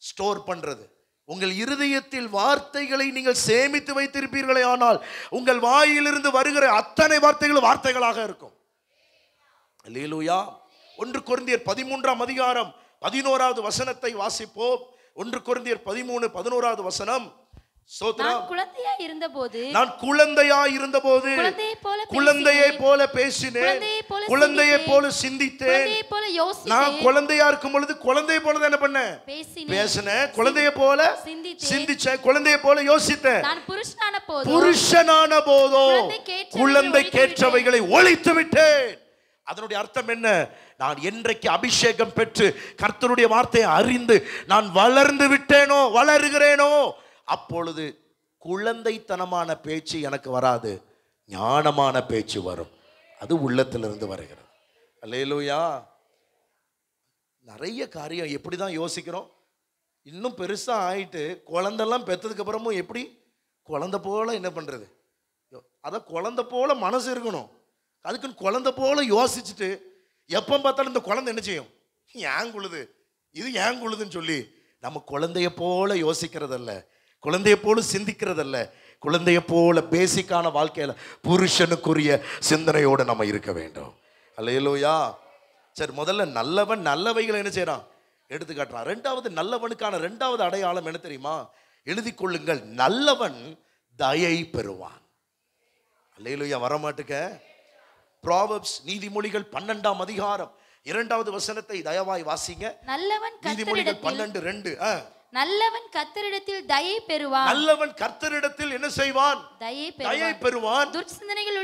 ஸ்டோர் பண்றது. உங்கள் இருதயத்தில் வார்த்தைகளை நீங்கள் சேமித்து வைத்திருப்பீர்களே ஆனால் உங்கள் வாயிலிருந்து வருகிற அத்தனை வார்த்தைகளும் வார்த்தைகளாக இருக்கும். அல்லேலூயா. 1 கொரிந்தியர் 13ஆம் அதிகாரம் 11வது வசனத்தை வாசிப்போம். 1 கொரிந்தியர் 13:11 வசனம். நான் குழந்தையாய் இருந்தபோது குழந்தையைப் போல பேசினேன், குழந்தையைப் போல சிந்தித்தேன். நான் குழந்தையா இருக்கும் பொழுது குழந்தையை போல என்ன பண்ணேன், பேசினேன், குழந்தையை போல சிந்திச்சேன், குழந்தையை போல யோசித்தேன். புருஷனான போதோ குழந்தைக்கேற்றவைகளை ஒழித்து விட்டேன். அதனுடைய அர்த்தம் என்ன? நான் என்றைக்கு அபிஷேகம் பெற்று கர்த்தருடைய வார்த்தையை அறிந்து நான் வளர்ந்து விட்டேனோ, வளருகிறேனோ, அப்பொழுது குழந்தைத்தனமான பேச்சு எனக்கு வராது, ஞானமான பேச்சு வரும். அது உள்ளத்திலிருந்து வருகிறது. அல்லேலூயா. நிறைய காரியம் எப்படி தான் யோசிக்கிறோம், இன்னும் பெருசா ஆயிட்டு குழந்தெல்லாம் பெற்றதுக்கு அப்புறமும் எப்படி குழந்தை போல என்ன பண்றது? அதான் குழந்தை போல மனசு இருக்கணும். அதுக்குன்னு குழந்தை போல யோசிச்சுட்டு எப்போ பார்த்தாலும் இந்த குழந்தை என்ன செய்யும்? ஏன் குழுது, இது ஏன் குழுதுன்னு சொல்லி நம்ம குழந்தைய போல யோசிக்கிறதல்ல, குழந்தைய போல சிந்திக்கிறதல்ல, குழந்தைய போல பேசிக்கான வாழ்க்கையில புருஷனுக்குரிய சிந்தனையோடு நம்ம இருக்க வேண்டும். அல்லேலூயா. சரி, முதல்ல நல்லவன் நல்லவைகளை என்ன செய்யறான்? எடுத்து காட்டுறான். ரெண்டாவது, நல்லவனுக்கான ரெண்டாவது அடையாளம் என்ன தெரியுமா? எழுதி கொள்ளுங்கள், நல்லவன் தயை பெறுவான். அல்லேலூயா. வரமாட்டுக்க. ப்ராவர்ப்ஸ், நீதிமொழிகள் 12ஆம் அதிகாரம் 2வது வசனத்தை தயவாய் வாசிங்க. நல்லவன் நீதிமொழிகள் 12:2. நல்லவன் கர்த்தரிடத்தில் தயை பெறுவான். நல்லவன் கர்த்தரிடத்தில் என்ன செய்வான்? தயை பெறுவான். துர்சிந்தனைகள்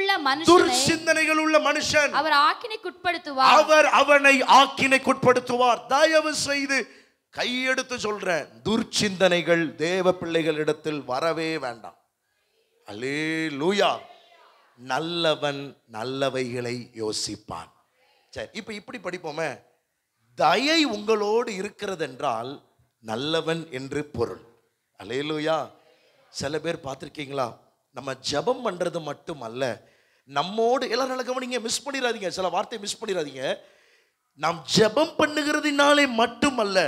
உள்ள மனுஷன் அவர் ஆக்கினைக்குட்படுத்துவார். அவர் அவனை ஆக்கினைக்குட்படுத்துவார். தயவு செய்து கையெடுத்து சொல்றேன், துர்சிந்தனைகள் தேவ பிள்ளைகளிடத்தில் வரவே வேண்டாம். அல்லேலூயா. நல்லவன் நல்லவைகளை யோசிப்பான். சரி, இப்ப இப்படி படிப்போமே, தயை உங்களோடு இருக்கிறது என்றால் நல்லவன் என்று பொருள். அல்லேலூயா. சில பேர் பார்த்திருக்கீங்களா, நம்ம ஜெபம் பண்றது மட்டும் அல்ல, நம்மோடு எல்லாரும் நல்லா கவனிங்க, மிஸ் பண்ணிடாதீங்க, சில வார்த்தை மிஸ் பண்ணிடாதீங்க. நாம் ஜெபம் பண்ணுகிறதுனாலே மட்டுமல்ல,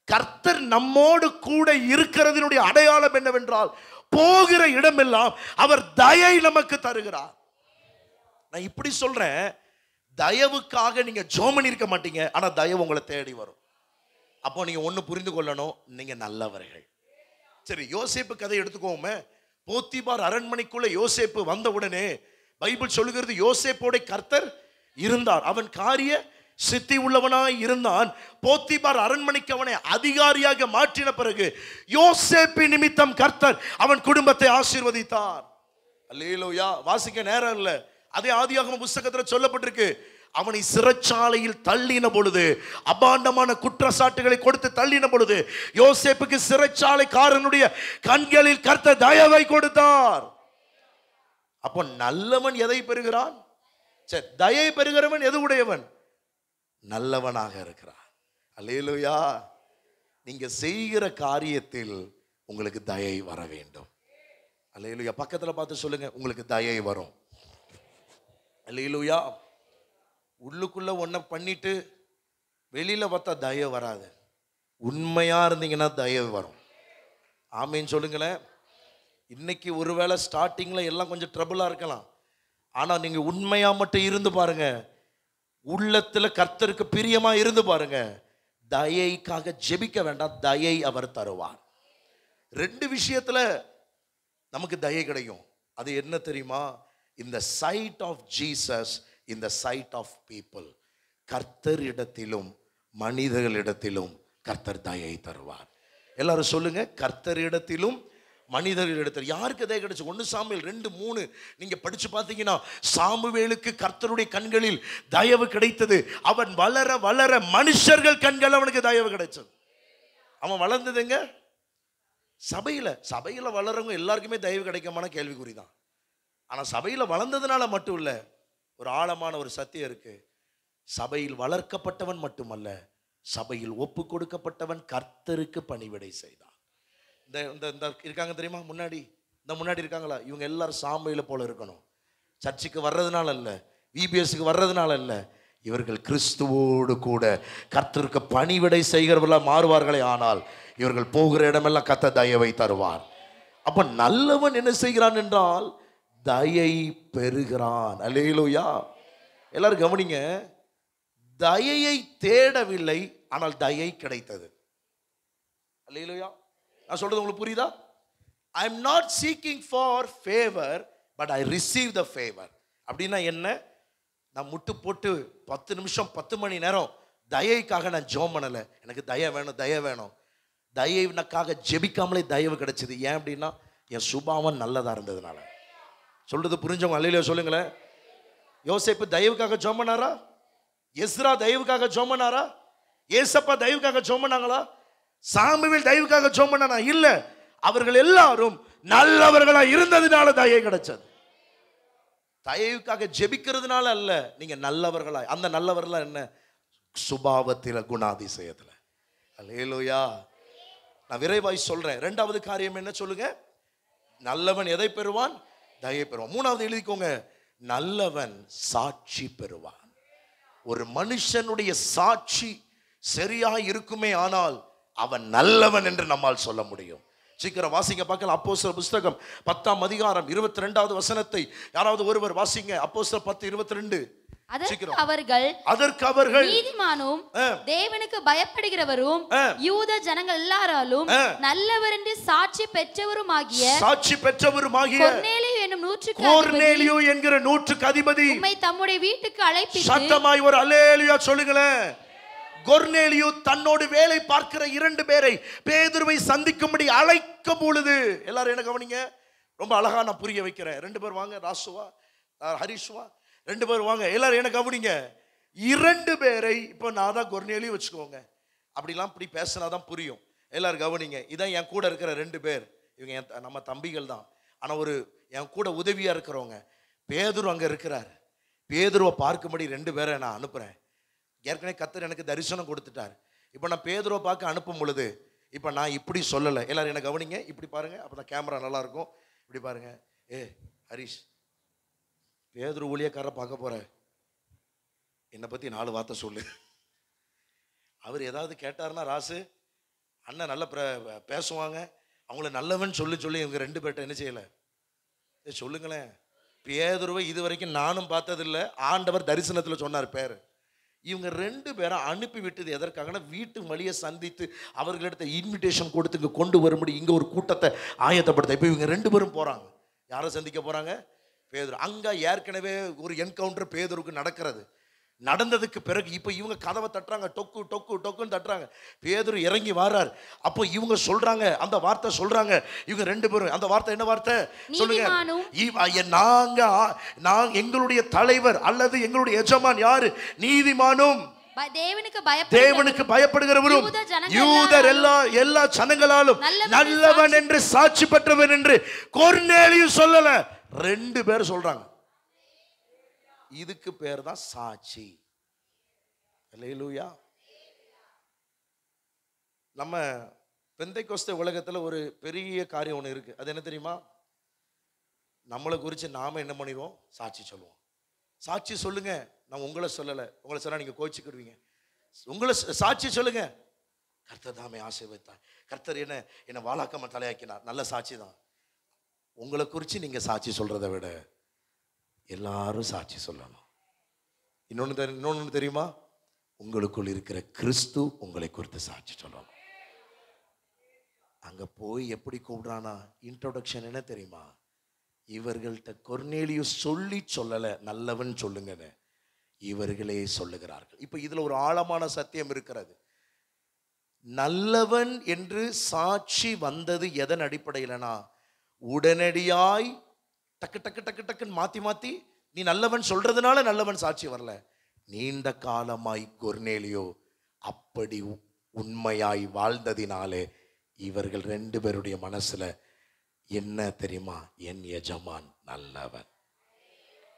கர்த்தர் நம்மோடு கூட இருக்கிறதினுடைய அடையாளம் என்னவென்றால், போகிற இடமெல்லாம் அவர் தயை நமக்கு தருகிறார். நான் இப்படி சொல்றேன், தயவுக்காக நீங்க ஜெபம் பண்ணிருக்க மாட்டீங்க, ஆனா தயவு உங்களை தேடி வரும். அப்போ நீங்க ஒண்ணு புரிந்து கொள்ளணும், நீங்க நல்லவர்கள். சரி, யோசேப்பு கதை எடுத்துக்கோமே. போத்திபார் அரண்மனைக்குள்ள யோசேப்பு வந்த உடனே பைபிள் சொல்லுகிறது, யோசேப்போட கர்த்தர் இருந்தார். அவன் காரிய சித்தி உள்ளவனாய் இருந்தான். போத்திபார் அரண்மனைக்கு அவனை அதிகாரியாக மாற்றின பிறகு யோசேப்பு நிமித்தம் கர்த்தர் அவன் குடும்பத்தை ஆசீர்வதித்தார். அல்லேலூயா. வாசிக்க நேரம் இல்லை, அதே ஆதியாகம புத்தகத்தில் சொல்லப்பட்டிருக்கு. அவனை சிறைச்சாலையில் தள்ளின பொழுது, அபாண்டமான குற்றச்சாட்டுகளை கொடுத்து தள்ளின பொழுது, யோசேப்புக்கு சிறைச்சாலைக்காரனுடைய கண்களில் கர்த்தர் தயவை கொடுத்தார். அப்போ நல்லவன் எதை பெறுகிறான்? சரி, தயை பெறுகிறவன் எது உடையவன்? நல்லவனாக இருக்கிறான். அல்லேலூயா. நீங்க செய்கிற காரியத்தில் உங்களுக்கு தயை வர வேண்டும். அல்லேலூயா. பக்கத்துல பார்த்து சொல்லுங்க, உங்களுக்கு தயை வரும். அல்லேலூயா. உள்ளுக்குள்ள ஒன்ன பண்ணிட்டு வெளியில பார்த்தா தயவு வராது. உண்மையா இருந்தீங்கன்னா தயவு வரும். ஆமீன் சொல்லுங்களேன். இன்னைக்கு ஒருவேளை ஸ்டார்டிங்ல எல்லாம் கொஞ்சம் ட்ரபிளா இருக்கலாம், ஆனா நீங்க உண்மையா மட்டும் இருந்து பாருங்க, உள்ளத்துல கர்த்தருக்கு பிரியமா இருந்து பாருங்க, தயைக்காக ஜெபிக்க வேண்டாம், தயை அவர் தருவார். ரெண்டு விஷயத்துல நமக்கு தயை கிடைக்கும். அது என்ன தெரியுமா? இந்த சைட் ஆஃப் ஜீசஸ், இந்த சைட் ஆஃப் பீப்புள். கர்த்தரிடத்திலும் மனிதர்களிடத்திலும் கர்த்தர் தயை தருவார். எல்லாரும் சொல்லுங்க, கர்த்தரிடத்திலும் மனிதர்களிடத்தில். யாருக்கு தயை கிடைச்சு? 1 சாமுவேல் 2:3 நீங்க படிச்சு பார்த்தீங்கன்னா, சாமுவேலுக்கு கர்த்தருடைய கண்களில் தயவு கிடைத்தது. அவன் வளர வளர மனுஷர்கள் கண்கள் அவனுக்கு தயவு கிடைச்சது. அவன் வளர்ந்ததுங்க சபையில வளரவங்க எல்லாருக்குமே தயவு கிடைக்குமான கேள்விக்குறிதான். ஆனா சபையில வளர்ந்ததுனால மட்டும் இல்ல, ஒரு ஆழமான ஒரு சத்தியம் இருக்கு. சபையில் வளர்க்கப்பட்டவன் மட்டுமல்ல, சபையில் ஒப்பு கொடுக்கப்பட்டவன் கர்த்தருக்கு பணிவிடை செய்தான். இந்த இருக்காங்க தெரியுமா, முன்னாடி இருக்காங்களா, இவங்க எல்லாரும் சாமுவேலை போல இருக்கணும். சர்ச்சுக்கு வர்றதுனால அல்ல, விபிஎஸ்க்கு வர்றதுனால அல்ல, இவர்கள் கிறிஸ்துவோடு கூட கர்த்தருக்கு பணிவிடை செய்கிறவர்களா மாறுவார்களே. ஆனால் இவர்கள் போகிற இடமெல்லாம் கர்த்தர் தயவை தருவார். அப்ப நல்லவன் என்ன செய்கிறான் என்றால் தயை பெறுகிறான். அல்லேலூயா. எல்லாரும் கவனிங்க, தயையை தேடவில்லை, ஆனால் தயை கிடைத்தது. அல்லேலூயா. நான் சொல்றது உங்களுக்கு புரியுதா? I am not seeking for favour, but I receive the favour. அப்படின்னா என்ன? நான் முட்டு போட்டு 10 நிமிஷம் 10 மணி நேரம் தயைக்காக நான் ஜெபம் பண்ணல. எனக்கு தயை வேணும். தயவுக்காக ஜெபிக்காமலே தயவு கிடைச்சது. ஏன் அப்படின்னா என் சுபாவம் நல்லதா இருந்ததுனால. சொல்றது புரிஞ்சவங்க அல்லேலூயா சொல்லுங்களேன். யோசேப்பு தயவுக்காக ஜெபம் பண்ணாரா? எஸ்ரா தயவுக்காக ஜெபம் பண்ணாரா? ஏசப்பா தயவுக்காக ஜெபம் பண்ணாங்களா? சாமுவேல் தயவுக்காக ஜெபம் பண்ணானா? இல்ல. அவர்கள் எல்லாரும் நல்லவர்களா இருந்ததுனால தயை கிடைச்சது. தயவுக்காக ஜெபிக்கிறதுனால அல்ல, நீங்க நல்லவர்களா. அந்த நல்லவர்களா என்ன? சுபாவத்தில, குணாதிசயத்துல. அல்லேலூயா. நான் விரைவாய் சொல்றேன். இரண்டாவது காரியம் என்ன சொல்லுங்க? நல்லவன் எதை பெறுவான்? தயை பெறுவான். மூணாவது எழுதிக்கோங்க, நல்லவன் சாட்சி பெறுவான். ஒரு மனுஷனுடைய சாட்சி சரியா இருக்குமே ஆனால் அவன் நல்லவன் என்று நம்மால் சொல்ல முடியும். சீக்கிரம் வாசிங்க பார்க்கலாம். அப்போஸ்தலர் புஸ்தகம் 10ஆம் அதிகாரம் 22வது வசனத்தை யாராவது ஒருவர் வாசிங்க. அப்போஸ்தலர் 10:22. அதற்கு அவர்கள் நீதிமானும் தேவனுக்கு பயப்படுகிறவரும் யூத ஜனங்கள் எல்லாராலும் நல்லவர் என்று சாட்சி பெற்றவருமாகிய கொர்நேலியு என்கிற நூற்றுக்கு அதிபதி உம்மை தம்முடைய வீட்டுக்கு அழைப்பித்து, சத்தமாய் ஒரு அல்லேலூயா சொல்லுங்களேன். கொர்நேலியு தன்னோடு வேலை பார்க்கிற 2 பேரை பேதுருவை சந்திக்கும்படி அழைக்கும் பொழுது, எல்லாரும் என்ன கவனிங்க, ரொம்ப அழகா நான் புரிய வைக்கிறேன். 2 பேர் வாங்க, ராசுவா ஹரிஷ்வா 2 பேர் வாங்க, எல்லாரும் என்ன கவனிங்க. 2 பேரை இப்போ நான் தான் கொர்நேலியு வச்சுக்கோங்க, அப்படிலாம் இப்படி பேசினாதான் புரியும். எல்லாரும் கவனிங்க. இதான் என் கூட இருக்கிற 2 பேர். இவங்க நம்ம தம்பிகள் தான், ஆனா ஒரு என் கூட உதவியா இருக்கிறவங்க. பேதுரு அங்க இருக்கிறார். பேதுருவை பார்க்கும்படி 2 பேரை நான் அனுப்புறேன். ஏற்கனவே கர்த்தர் எனக்கு தரிசனம் கொடுத்துட்டார். இப்போ நான் பேதுருவை பார்க்க அனுப்பும் பொழுது இப்போ நான் இப்படி சொல்லலை. எல்லாரும் என்ன கவனிங்க, இப்படி பாருங்க, அப்போ தான் கேமரா நல்லா இருக்கும். இப்படி பாருங்க. ஹரிஷ், பேதுரு ஊழியக்காரரை பார்க்க போற, என்னை பற்றி 4 வார்த்தை சொல்லு. அவர் ஏதாவது கேட்டார்னா, ராசு அண்ணன் நல்லா பேசுவாங்க, அவங்கள நல்லவன் சொல்லி இவங்க 2 பேர்ட்ட என்ன செய்யலை சொல்லுங்களேன். பேதுருவை இது வரைக்கும் நானும் பார்த்ததில்லை, ஆண்டவர் தரிசனத்தில் சொன்னார் பேர். இவங்க 2 பேரை அனுப்பி விட்டது எதற்காகனா, வீட்டு வழியை சந்தித்து அவர்களிடத்த இன்விடேஷன் கொடுத்து இங்கே கொண்டு வரும்படி இங்கே ஒரு கூட்டத்தை ஆயத்தப்படுத்த. இப்போ இவங்க 2 பேரும் போகிறாங்க. யாரை சந்திக்க போகிறாங்க? பேதுரு. அங்கே ஏற்கனவே ஒரு என்கவுண்டர் பேதுருக்கு நடக்கிறது. நடந்ததுக்கு பிறகு இப்போ இவங்க கதவை தட்டுறாங்க, டொக்கு டொக்கு டொக்குன்னு தட்டுறாங்க. பேதுரு இறங்கி வரார். அப்போ இவங்க சொல்றாங்க, அந்த வார்த்தை சொல்றாங்க இவங்க 2 பேரும். அந்த வார்த்தை என்ன வார்த்தை சொல்லுங்க? நாங்க எங்களுடைய தலைவர் அல்லது எங்களுடைய எஜமான் யாரு? நீதிமானும் தேவனுக்கு பயப்படுகிறவரும் யூதர் எல்லா ஜனங்களாலும் நல்லவன் என்று சாட்சி பெற்றவன் என்று கொர்நேலியு சொல்லல, 2 பேர் சொல்றாங்க. இதுக்கு பேர் தான் சாட்சி. அல்லேலூயா. நம்ம பெந்தைக்கோஸ்தே உலகத்துல ஒரு பெரிய காரியம் ஒன்று இருக்கு. அது என்ன தெரியுமா? நம்மளை குறித்து நாம என்ன பண்ணிடுவோம்? சாட்சி சொல்லுவோம். சாட்சி சொல்லுங்க. நான் உங்களை சொல்லலை, உங்களை சொன்னா நீங்க கோச்சிக்கிடுவீங்க. உங்களை சாட்சி சொல்லுங்க. கர்த்தர் தாமே ஆசீர்வதித்தார், கர்த்தர் என்ன வாழாக்காம தலையாக்கினார், நல்ல சாட்சி தான். உங்களை குறித்து நீங்க சாட்சி சொல்றதை விட எல்லாரும் சாட்சி சொல்லணும். இன்னொன்னு தெரியுமா? உங்களுக்குள் இருக்கிற கிறிஸ்து உங்களை குறித்து சாட்சி சொல்லணும். அங்க போய் எப்படி கூப்பிடுறானா, இன்ட்ரோடக்ஷன் என்ன தெரியுமா? இவர்கள்ட்ட கொர்நேலியு சொல்லல, நல்லவன் சொல்லுங்கன்னு இவர்களே சொல்லுகிறார்கள். இப்ப இதுல ஒரு ஆழமான சத்தியம் இருக்கிறது. நல்லவன் என்று சாட்சி வந்தது எதன் அடிப்படையிலனா, உடனடியாய் டக்கு டக்கு டக்கு டக்குன்னு மாத்தி நீ நல்லவன் சொல்றதுனால நல்லவன் சாட்சி வரல. நீண்ட காலமாய் கொர்நேலியு அப்படி உண்மையாய் வாழ்ந்ததினாலே இவர்கள் 2 பேருடைய மனசுல என்ன தெரியுமா? என் எஜமான் நல்லவன்.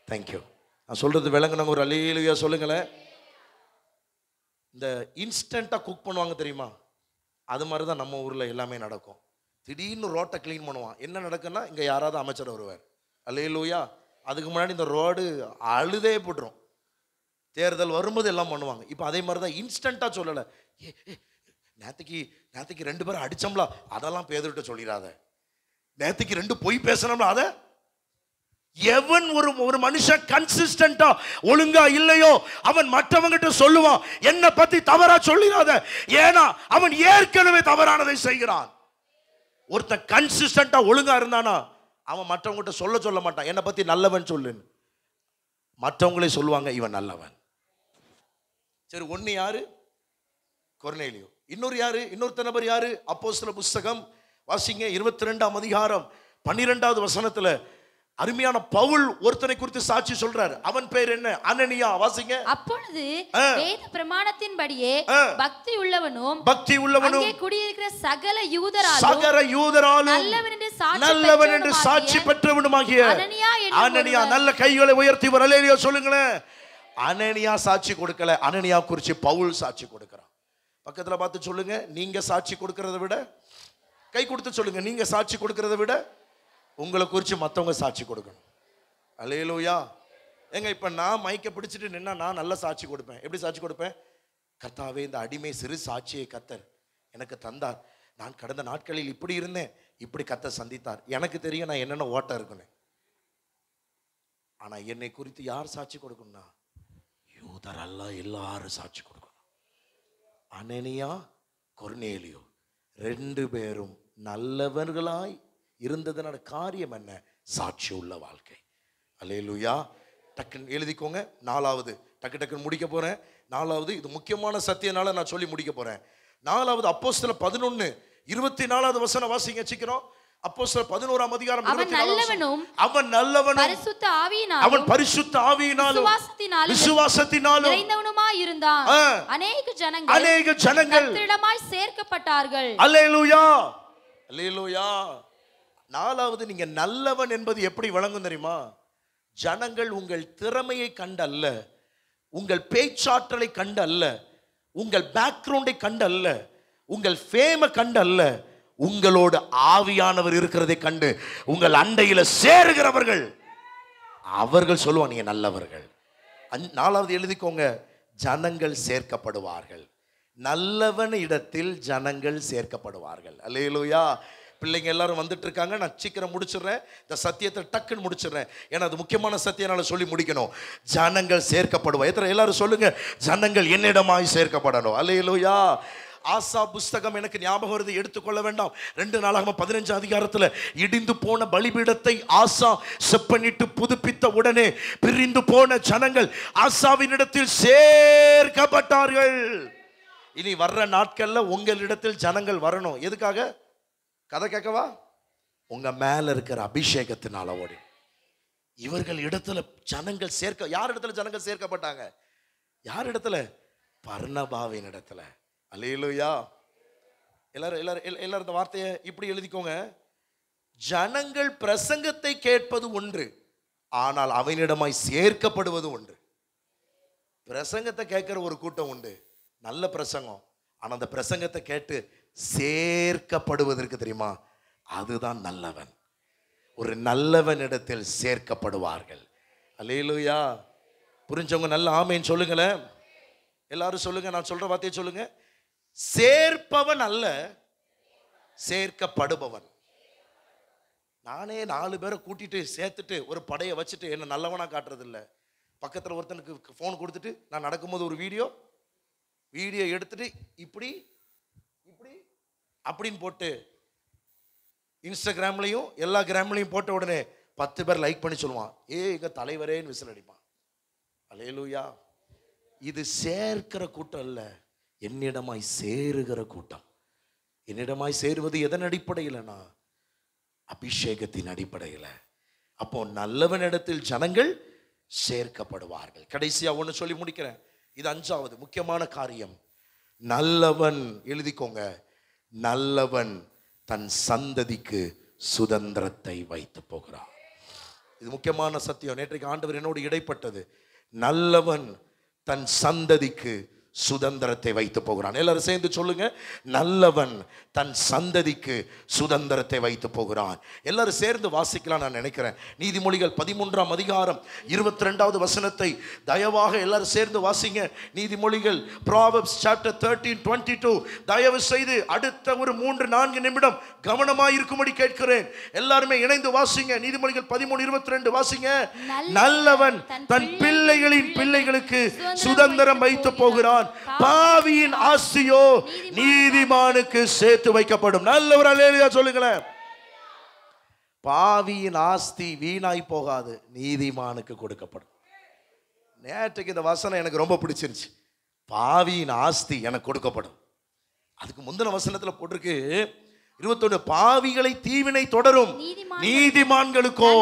தேங்க்யூ. நான் சொல்றது விளங்குனவங்க ஒரு அல்லேலூயா சொல்லுங்களேன். இந்த இன்ஸ்டன்டா குக் பண்ணுவாங்க தெரியுமா? அது மாதிரி தான் நம்ம ஊர்ல எல்லாமே நடக்கும். திடீர்னு ரோட்டை கிளீன் பண்ணுவான். என்ன நடக்குன்னா, இங்க யாராவது அமைச்சர் வருவார். அல்லேலூயா. அதுக்கு முன்னாடி இந்த ரோடு அழுதே போட்டுரும். தேர்தல் வரும்போது எல்லாம் பண்ணுவாங்க. இப்போ அதே மாதிரி தான் இன்ஸ்டன்டா சொல்லலை. நேற்றுக்கு 2 பேரும் அடிச்சோம்ல, அதெல்லாம் பேதுருட்ட சொல்லிடாத. நேற்றுக்கு 2 பொய் பேசணும்ல, அதை எவன் ஒரு மனுஷன் கன்சிஸ்டன்டா ஒழுங்கா இல்லையோ அவன் மற்றவங்கிட்ட சொல்லுவான், என்னை பத்தி தவறா சொல்லிடாத, ஏன்னா அவன் ஏற்கனவே தவறானதை செய்கிறான். ஒருத்தன் கன்சிஸ்டன்டா ஒழுங்கா இருந்தானா அவன் மற்றவங்கிட்ட சொல்ல மாட்டான், என்னை பத்தி நல்லவன் சொல்லுன்னு. மற்றவங்களே சொல்லுவாங்க இவன் நல்லவன். சரி, ஒன்னு யாரு? கொர்நேலியு. இன்னொருத்த நபர் யாரு? அப்போஸ்தலர் புஸ்தகம் வாசிங்க 22ஆம் அதிகாரம் 12வது வசனத்துல அருமையான பவுல் ஒருத்தனை குறித்து சாட்சி சொல்றாரு. அவன் பேர் என்ன? அனனியா. வாசிங்க. அப்பொழுது வேத பிரமாணத்தின்படியே பக்தி உள்ளவனும் அங்கே குடியிருக்கிற சகல யூதராலும் நல்லவன் என்று சாட்சி பெற்றவனுமாகிய அனனியா. நல்ல கைகளை உயர்த்தி ஒரு அல்லேலூயா சொல்லுங்களேன். அனனியா சாட்சி கொடுக்கல, அனனியா குறித்து பவுல் சாட்சி கொடுக்கிறான். பக்கத்துல பார்த்து சொல்லுங்க, நீங்க சாட்சி கொடுக்கறதை விட கை கொடுத்து சொல்லுங்க, நீங்க சாட்சி கொடுக்கறத விட உங்களை குறித்து மற்றவங்க சாட்சி கொடுக்கணும். அல்லேலூயா. ஏங்க இப்ப நான் மைக்க பிடிச்சிட்டு நின்னா நான் நல்ல சாட்சி கொடுப்பேன். எப்படி சாட்சி கொடுப்பேன்? கர்த்தாவே, இந்த அடிமை சிறு சாட்சியை கர்த்தர் எனக்கு தந்தார். நான் கடந்த நாட்களில் இப்படி இருந்தேன், இப்படி கர்த்தர் சந்தித்தார். எனக்கு தெரியும் நான் என்னென்ன ஓட்டம் இருக்குன்னு. ஆனா என்னை குறித்து யார் சாட்சி கொடுக்கணும்னா யூதரல்ல எல்லாரும் சாட்சி கொடுக்கணும். அனனியா, கொர்நேலியு 2 பேரும் நல்லவர்களாய் இருந்ததனோட காரியம் என்ன? சாட்சி உள்ள வாழ்க்கை. அல்லேலூயா. டக்குன்னு எழுதிக்கோங்க. 4வது டக்குன்னு முடிக்க போறேன். 4வது இது முக்கியமான சத்தியனால நான் சொல்லி முடிக்க போறேன். 4வது அப்போஸ்தலர் 11:24 வசனம் வாசிங்க சீக்கிரம். அப்போஸ்தலர் 11ஆம் அதிகாரம் 24. அவன் நல்லவனும் பரிசுத்த ஆவியினாலும் அவன் பரிசுத்த ஆவியினாலும் விசுவாசத்தினாலும் நிறைந்தவனுமாய் இருந்தான். அநேக ஜனங்கள் கர்த்தரிடமாய் சேர்க்கப்பட்டார்கள். அல்லேலூயா, அல்லேலூயா. 4வது நீங்க நல்லவன் என்பது எப்படி விளங்கும் தெரியுமா? ஜனங்கள் உங்கள் திறமையை கண்டு அல்ல, உங்கள் பேச்சாற்றலை கண்டு அல்ல, உங்கள் பேக்ரவுண்டை கண்டு அல்ல, உங்கள் ஃபேமை கண்டு அல்ல, உங்களோடு ஆவியானவர் இருக்கிறதை கண்டு உங்கள் அண்டையில சேருகிறவர்கள் அவர்கள் சொல்லுவாங்க நீங்க நல்லவர்கள். 4வது எழுதிக்கோங்க, ஜனங்கள் சேர்க்கப்படுவார்கள். நல்லவன் இடத்தில் ஜனங்கள் சேர்க்கப்படுவார்கள். அல்லேலூயா. பிள்ளைங்க எல்லாரும் வந்துட்டு இருக்காங்க. நான் சீக்கிரம் முடிச்சிடுறேன். இந்த சத்தியத்தை டக்குன்னு முடிச்சிடுறேன். ஏன்னா அது முக்கியமான சத்தியனால சொல்லி முடிக்கணும். ஜனங்கள் சேர்க்கப்படுவா. எல்லாரும் சொல்லுங்க, ஜனங்கள் என்னிடமாய் சேர்க்கப்படணும். அல்லேலூயா. ஆசா புஸ்தகம் எனக்கு ஞாபகம் வருது, எடுத்துக்கொள்ள வேண்டாம். 2 நாளாகமம் 15 அதிகாரத்தில் இடிந்து போன பலிபீடத்தை ஆசா செப்பனிட்டு புதுப்பித்த உடனே பிரிந்து போன ஜனங்கள் ஆசாவினிடத்தில் சேர்க்கப்பட்டார்கள். இனி வர்ற நாட்கள்ல உங்களிடத்தில் ஜனங்கள் வரணும். எதுக்காக? கதை கேட்கவா? உங்க மேல இருக்கிற அபிஷேகத்தினால ஓடி இவர்கள் இடத்துல ஜனங்கள் யார் இடத்துல ஜனங்கள் சேர்க்கப்பட்டாங்க? யார் இடத்துல? பர்னபாவின் இடத்துல. அல்லேலூயா. எல்லாரும் இந்த வார்த்தையை இப்படி எழுதிக்கோங்க. ஜனங்கள் பிரசங்கத்தை கேட்பது ஒன்று, ஆனால் அவனிடமாய் சேர்க்கப்படுவது ஒன்று. பிரசங்கத்தை கேட்கிற ஒரு கூட்டம் உண்டு, நல்ல பிரசங்கம். ஆனா அந்த பிரசங்கத்தை கேட்டு சேர்க்கப்படுவதற்கு தெரியுமா, அதுதான் நல்லவன். ஒரு நல்லவன் இடத்தில் சேர்க்கப்படுவார்கள். அல்லேலூயா. புரிஞ்சவங்க நல்ல ஆமேன் சொல்லுங்களேன். எல்லாரும் சொல்லுங்க, நான் சொல்ற வார்த்தையை சொல்லுங்க. சேர்ப்பவன் அல்ல, சேர்க்கப்படுபவன். நானே 4 பேரை கூட்டிட்டு சேர்த்துட்டு ஒரு படையை வச்சுட்டு என்ன நல்லவனா காட்டுறது இல்லை. பக்கத்தில் ஒருத்தனுக்கு ஃபோன் கொடுத்துட்டு நான் நடக்கும்போது ஒரு வீடியோ எடுத்துட்டு இப்படி இப்படி அப்படின்னு போட்டு இன்ஸ்டாகிராம்லையும் எல்லா கிராம்லையும் போட்ட உடனே 10 பேர் லைக் பண்ணி சொல்லுவான், எங்க தலைவரேன்னு விசில் அடிப்பான். அல்லேலூயா. இது சேர்க்கிற கூட்டம் அல்ல, என்னிடமாய் சேருகிற கூட்டம். என்னிடமாய் சேருவது எதன் அடிப்படையிலனா அபிஷேகத்தின் அடிப்படையில். அப்போ நல்லவனிடத்தில் ஜனங்கள் சேர்க்கப்படுவார்கள். கடைசியா ஒன்று சொல்லி முடிக்கிறேன். இது 5வது முக்கியமான காரியம். நல்லவன், எழுதிக்கோங்க, நல்லவன் தன் சந்ததிக்கு சுதந்திரத்தை வைத்து போகிறான். இது முக்கியமான சத்தியம். நேற்றைக்கு ஆண்டவர் என்னோடு இடைப்பட்டது. நல்லவன் தன் சந்ததிக்கு சுதந்திரத்தை வைத்து போகிறான். எல்லாரும் சேர்ந்து சொல்லுங்க, நல்லவன் தன் சந்ததிக்கு சுதந்திரத்தை வைத்து போகிறான். எல்லாரும் சேர்ந்து வாசிக்கலாம் நான் நினைக்கிறேன். நீதிமொழிகள் 13ஆம் அதிகாரம் 22வது வசனத்தை தயவாக எல்லாரும் சேர்ந்து வாசிங்க. நீதிமொழிகள் Proverbs chapter 13:22 தயவு செய்து அடுத்த ஒரு 3-4 நிமிடம் கவனமாக இருக்கும்படி கேட்கிறேன். எல்லாருமே இணைந்து வாசிங்க. நீதிமொழிகள் 13:22 வாசிங்க. நல்லவன் தன் பிள்ளைகளின் பிள்ளைகளுக்கு சுதந்திரம் வைத்து போகிறான், பாவியின் ஆஸ்தியோ நீதிமானுக்கு சேர்த்து வைக்கப்படும். நல்லவர் அல்லேலூயா சொல்லுங்களேன். பாவியின் ஆஸ்தி வீணாய் போகாது, நீதிமானுக்கு கொடுக்கப்படும். நேற்றுக்கு இந்த வசனம் எனக்கு ரொம்ப பிடிச்சிருச்சு. பாவியின் ஆஸ்தி எனக்கு கொடுக்கப்படும். அதுக்கு முந்தின வசனத்துல போட்டிருக்கு 21, பாவிகளை தீவினை தொடரும், நீதிமான்களுக்கோ